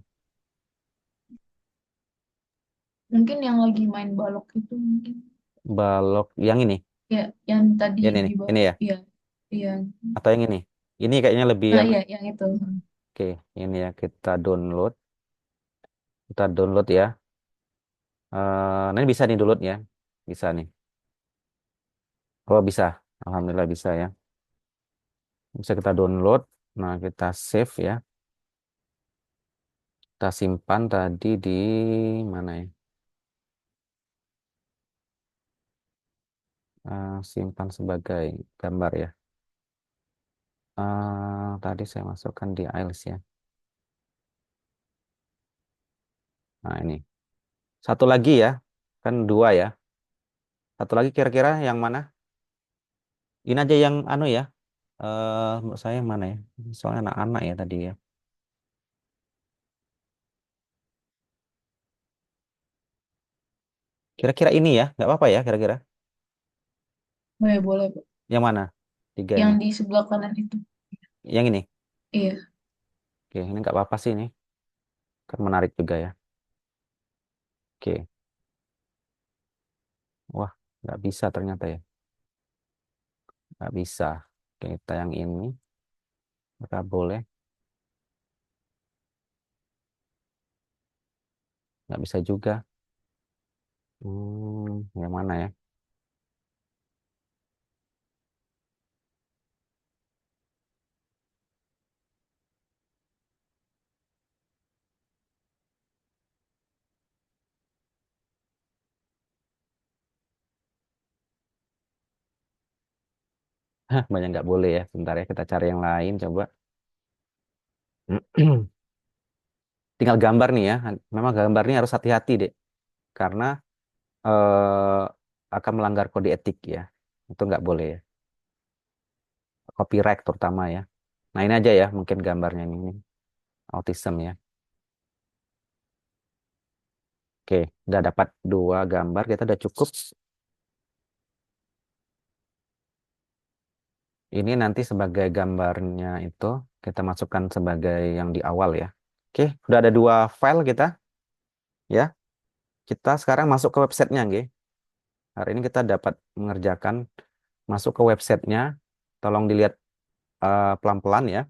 Mungkin yang lagi main balok itu mungkin. Balok yang ini, Ya, yang tadi ini di nih, ini bawah. ya, Iya, iya. atau yang ini? Ini kayaknya lebih Nah, yang, iya, yang itu. oke, ini ya kita download ya. Nah ini bisa nih download ya, bisa nih. Oh bisa, Alhamdulillah bisa ya. Bisa kita download. Nah kita save ya. Kita simpan tadi di mana ya? Simpan sebagai gambar ya. Tadi saya masukkan di Iles ya. Nah ini. Satu lagi ya. Kan 2 ya. Satu lagi kira-kira yang mana? Ini aja yang anu ya. Menurut saya yang mana ya? Soalnya anak-anak ya tadi ya. Kira-kira ini ya. Nggak apa-apa ya kira-kira. Oh, ya, boleh, Pak. Yang mana? 3 Yang ini. di sebelah kanan itu. Yang ini. Iya. Oke, ini nggak apa-apa sih ini. Kan menarik juga ya. Oke. Wah, nggak bisa ternyata ya. Nggak bisa. Oke, kita yang ini. Nggak boleh. Nggak bisa juga. Yang mana ya? Hah, banyak nggak boleh ya. Sebentar ya, kita cari yang lain coba. Tinggal gambar nih ya. Memang gambar ini harus hati-hati deh. Karena eh, akan melanggar kode etik ya. Itu nggak boleh ya. Copyright terutama ya. Nah ini aja ya mungkin gambarnya ini. Autism ya. Oke, udah dapat 2 gambar. Kita udah cukup. Ini nanti sebagai gambarnya itu kita masukkan sebagai yang di awal ya. Oke, udah ada 2 file kita ya. Kita sekarang masuk ke websitenya, nggih. Hari ini kita dapat mengerjakan masuk ke websitenya. Tolong dilihat pelan-pelan ya.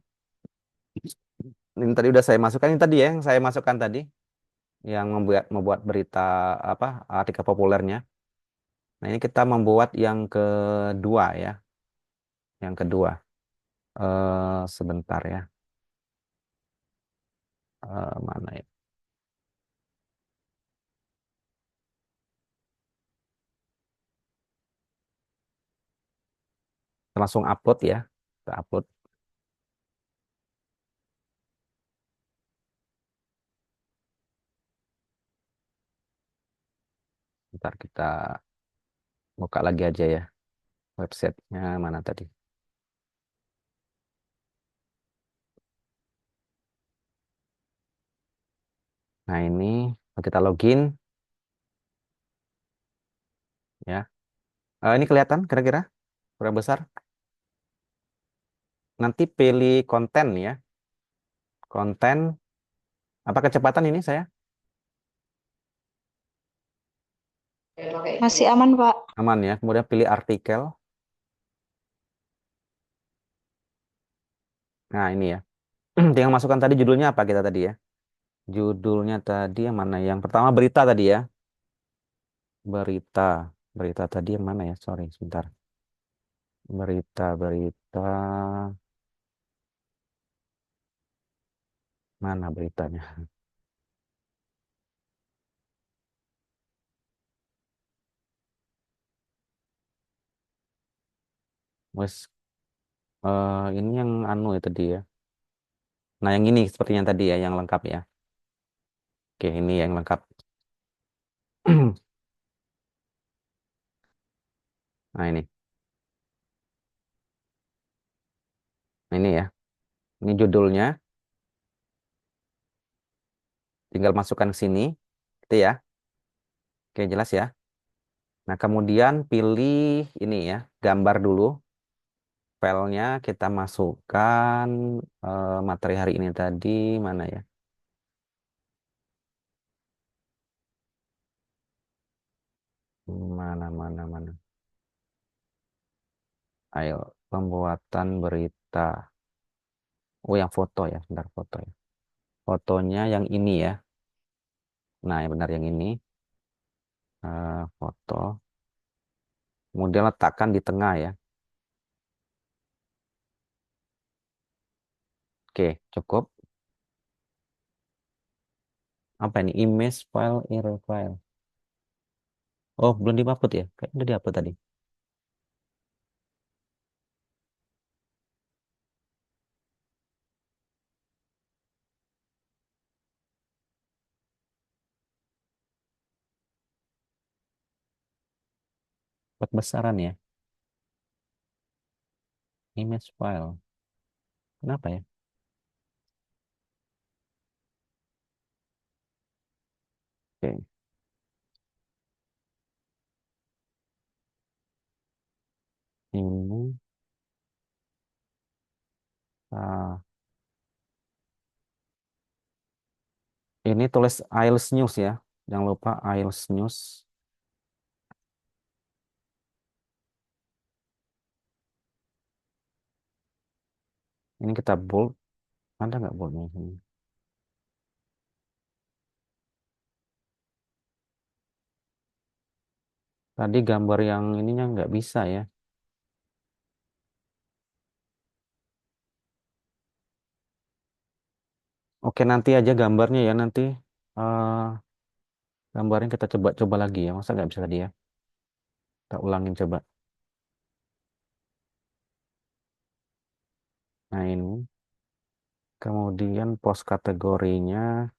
ini tadi udah saya masukkan, ini tadi ya yang saya masukkan tadi, yang membuat berita apa artikel populernya. Nah, ini kita membuat yang kedua ya. Yang kedua. Sebentar ya. Mana ya? Kita langsung upload ya. Kita upload. Ntar kita buka lagi aja ya. Websitenya mana tadi? Nah, ini kita login ya. Ini kelihatan kira-kira berapa besar? Nanti pilih konten ya. Konten. Apa kecepatan ini saya? Masih aman, Pak. Aman ya. Kemudian pilih artikel. Nah, ini ya. Tinggal masukkan tadi judulnya apa kita tadi ya. Judulnya tadi yang mana? Yang pertama berita tadi ya. Berita. Berita tadi yang mana ya? Sorry, sebentar. Berita. Mana beritanya? Wes, ini yang anu ya tadi ya. Nah, yang ini sepertinya tadi ya, yang lengkap ya. Oke, ini yang lengkap. Nah, ini. Nah, ini ya. Ini judulnya. Tinggal masukkan ke sini. Gitu ya. Oke, jelas ya. Nah, kemudian pilih ini ya, gambar dulu. Filenya kita masukkan materi hari ini tadi mana ya? Mana. Ayo, pembuatan berita. Oh, yang foto ya, bentar foto ya. Fotonya yang ini ya. Nah, yang benar yang ini. Foto. Kemudian letakkan di tengah ya. Oke, cukup. Apa ini? Image file, error file. Oh, belum di-upload ya? Kayak udah di-upload tadi. Buat besaran ya. Image file. Kenapa ya? Oke. Ini. ah, ini tulis IELTS News ya. Jangan lupa IELTS News. Ini kita bold. Ada nggak boldnya sini? Tadi gambar yang ininya nggak bisa ya. Oke, nanti aja gambarnya ya. Nanti eh, gambarnya kita coba lagi ya. Masa nggak bisa tadi ya? Kita ulangin coba. Nah, ini. Kemudian post kategorinya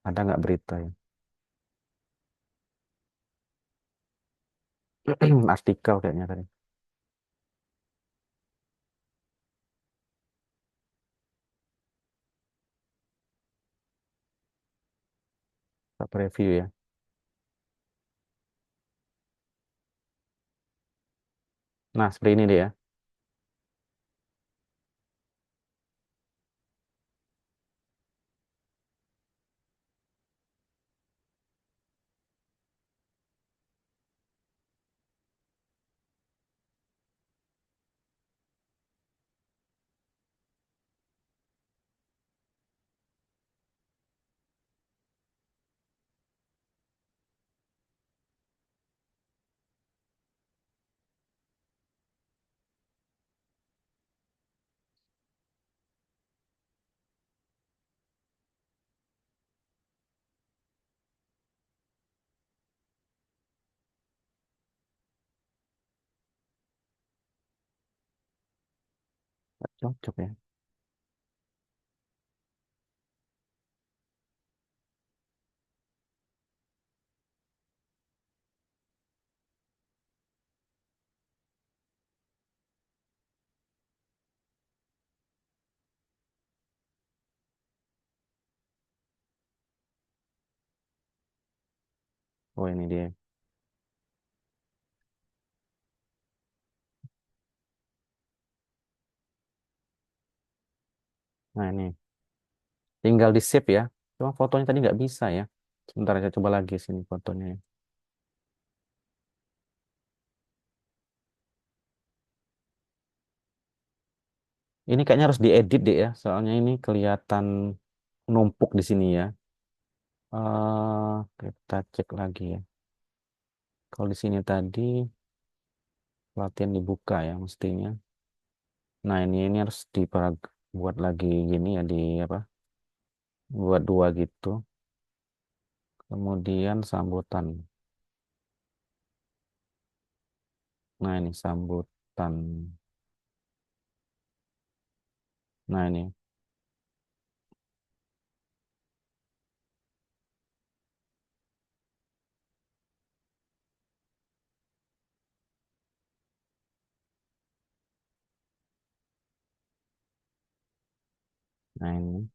ada nggak berita ya? Artikel kayaknya tadi. Kita preview ya. Nah, seperti ini deh ya. Cocok ya. Oh ini dia. Nah ini. Tinggal di save ya. Cuma fotonya tadi nggak bisa ya. Sebentar saya coba lagi sini fotonya ya. Ini kayaknya harus diedit deh ya. Soalnya ini kelihatan numpuk di sini ya. Kita cek lagi ya. Kalau di sini tadi latihan dibuka ya mestinya. Nah ini harus buat lagi gini ya di apa? Buat dua gitu. Kemudian sambutan. Nah ini sambutan. Nah ini. Nah ini.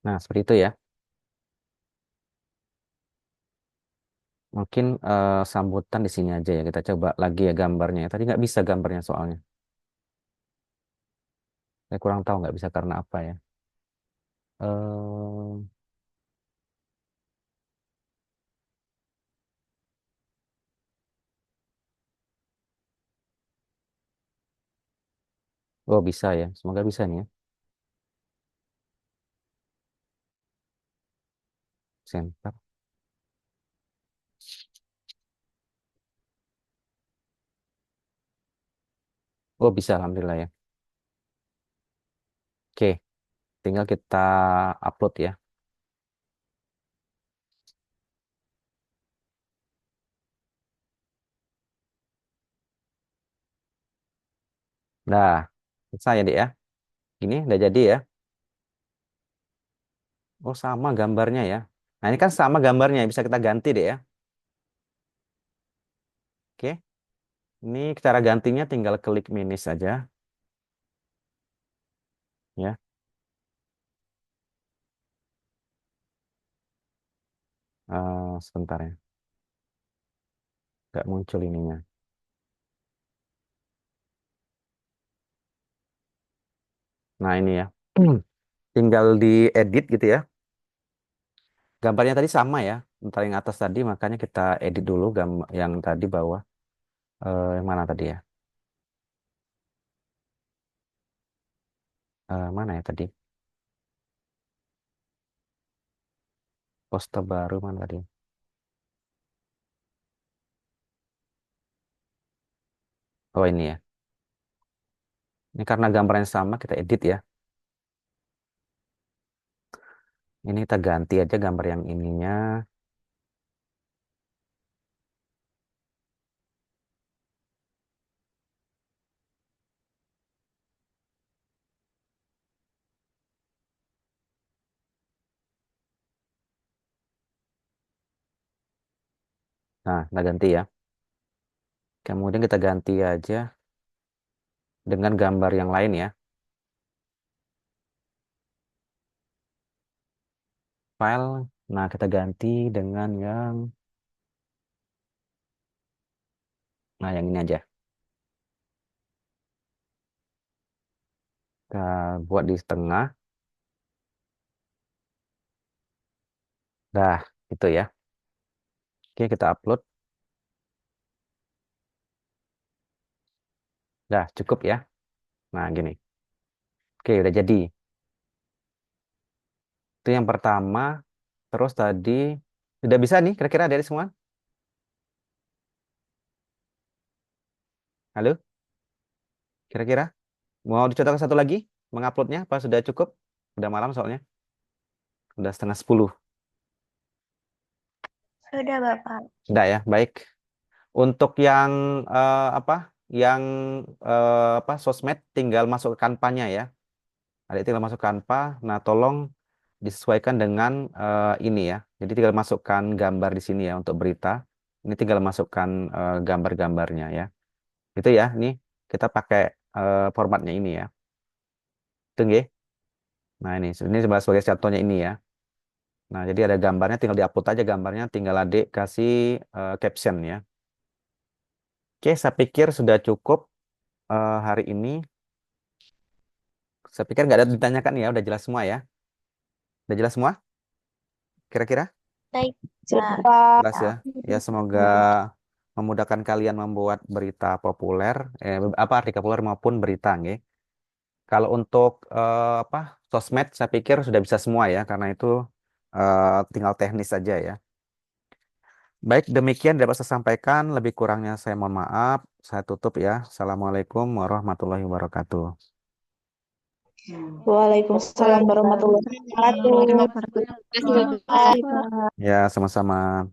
Nah seperti itu ya. Mungkin sambutan di sini aja ya. Kita coba lagi ya gambarnya. Tadi nggak bisa gambarnya soalnya. Saya kurang tahu nggak bisa karena apa ya. eh oh bisa ya. Semoga bisa nih ya. Center. Oh bisa alhamdulillah ya. Oke, tinggal kita upload ya. Nah, saya deh ya. Ini udah jadi ya. Oh sama gambarnya ya. Nah ini kan sama gambarnya. Bisa kita ganti deh ya. Oke. Ini cara gantinya tinggal klik minus aja. Ya. Sebentar ya. Nggak muncul ininya. Nah ini ya. Tinggal diedit gitu ya. Gambarnya tadi sama ya. Ntar yang atas tadi makanya kita edit dulu yang tadi bawah. Yang mana tadi ya? Mana ya tadi? Poster baru mana tadi? Oh ini ya. Ini karena gambarnya sama kita edit ya. Ini kita ganti aja gambar yang ininya. Nah, kita ganti ya. Kemudian kita ganti aja dengan gambar yang lain ya. File. Nah, kita ganti dengan yang ini aja. Kita buat di tengah. Dah, itu ya. Oke, kita upload. Dah, cukup ya. Nah, gini. Oke, udah jadi. Itu yang pertama. Terus tadi Sudah bisa nih kira-kira dari semua? Halo? Kira-kira? Mau dicontohkan satu lagi? Menguploadnya apa sudah cukup? Udah malam soalnya. Udah setengah 10. Sudah, Bapak. Sudah ya, baik. Untuk yang apa? Yang apa? Sosmed tinggal masuk ke Canva-nya ya. Adik tinggal masuk Canva. Nah, tolong disesuaikan dengan ini ya. Jadi tinggal masukkan gambar di sini ya untuk berita. Ini tinggal masukkan gambar-gambarnya ya. Itu ya, ini kita pakai formatnya ini ya. Itu nggih. Nah, ini sebagai contohnya ini ya. Nah, jadi ada gambarnya, tinggal diupload aja gambarnya, tinggal adik kasih caption ya. Oke, saya pikir sudah cukup hari ini. Saya pikir nggak ada ditanyakan ya, udah jelas semua ya. Udah jelas semua? Kira-kira? Baik, Sudah, Pak. Pak. Jelas ya. Ya, semoga memudahkan kalian membuat berita populer, apa artikel populer maupun berita, nggih. Kalau untuk apa sosmed, saya pikir sudah bisa semua ya, karena itu tinggal teknis saja ya. Baik, demikian dapat saya sampaikan. Lebih kurangnya saya mohon maaf. Saya tutup ya. Assalamualaikum warahmatullahi wabarakatuh. Waalaikumsalam warahmatullahi wabarakatuh. Waalaikumsalam warahmatullahi wabarakatuh. Terima kasih, Bapak. Makasih, Pak. Ya, sama-sama.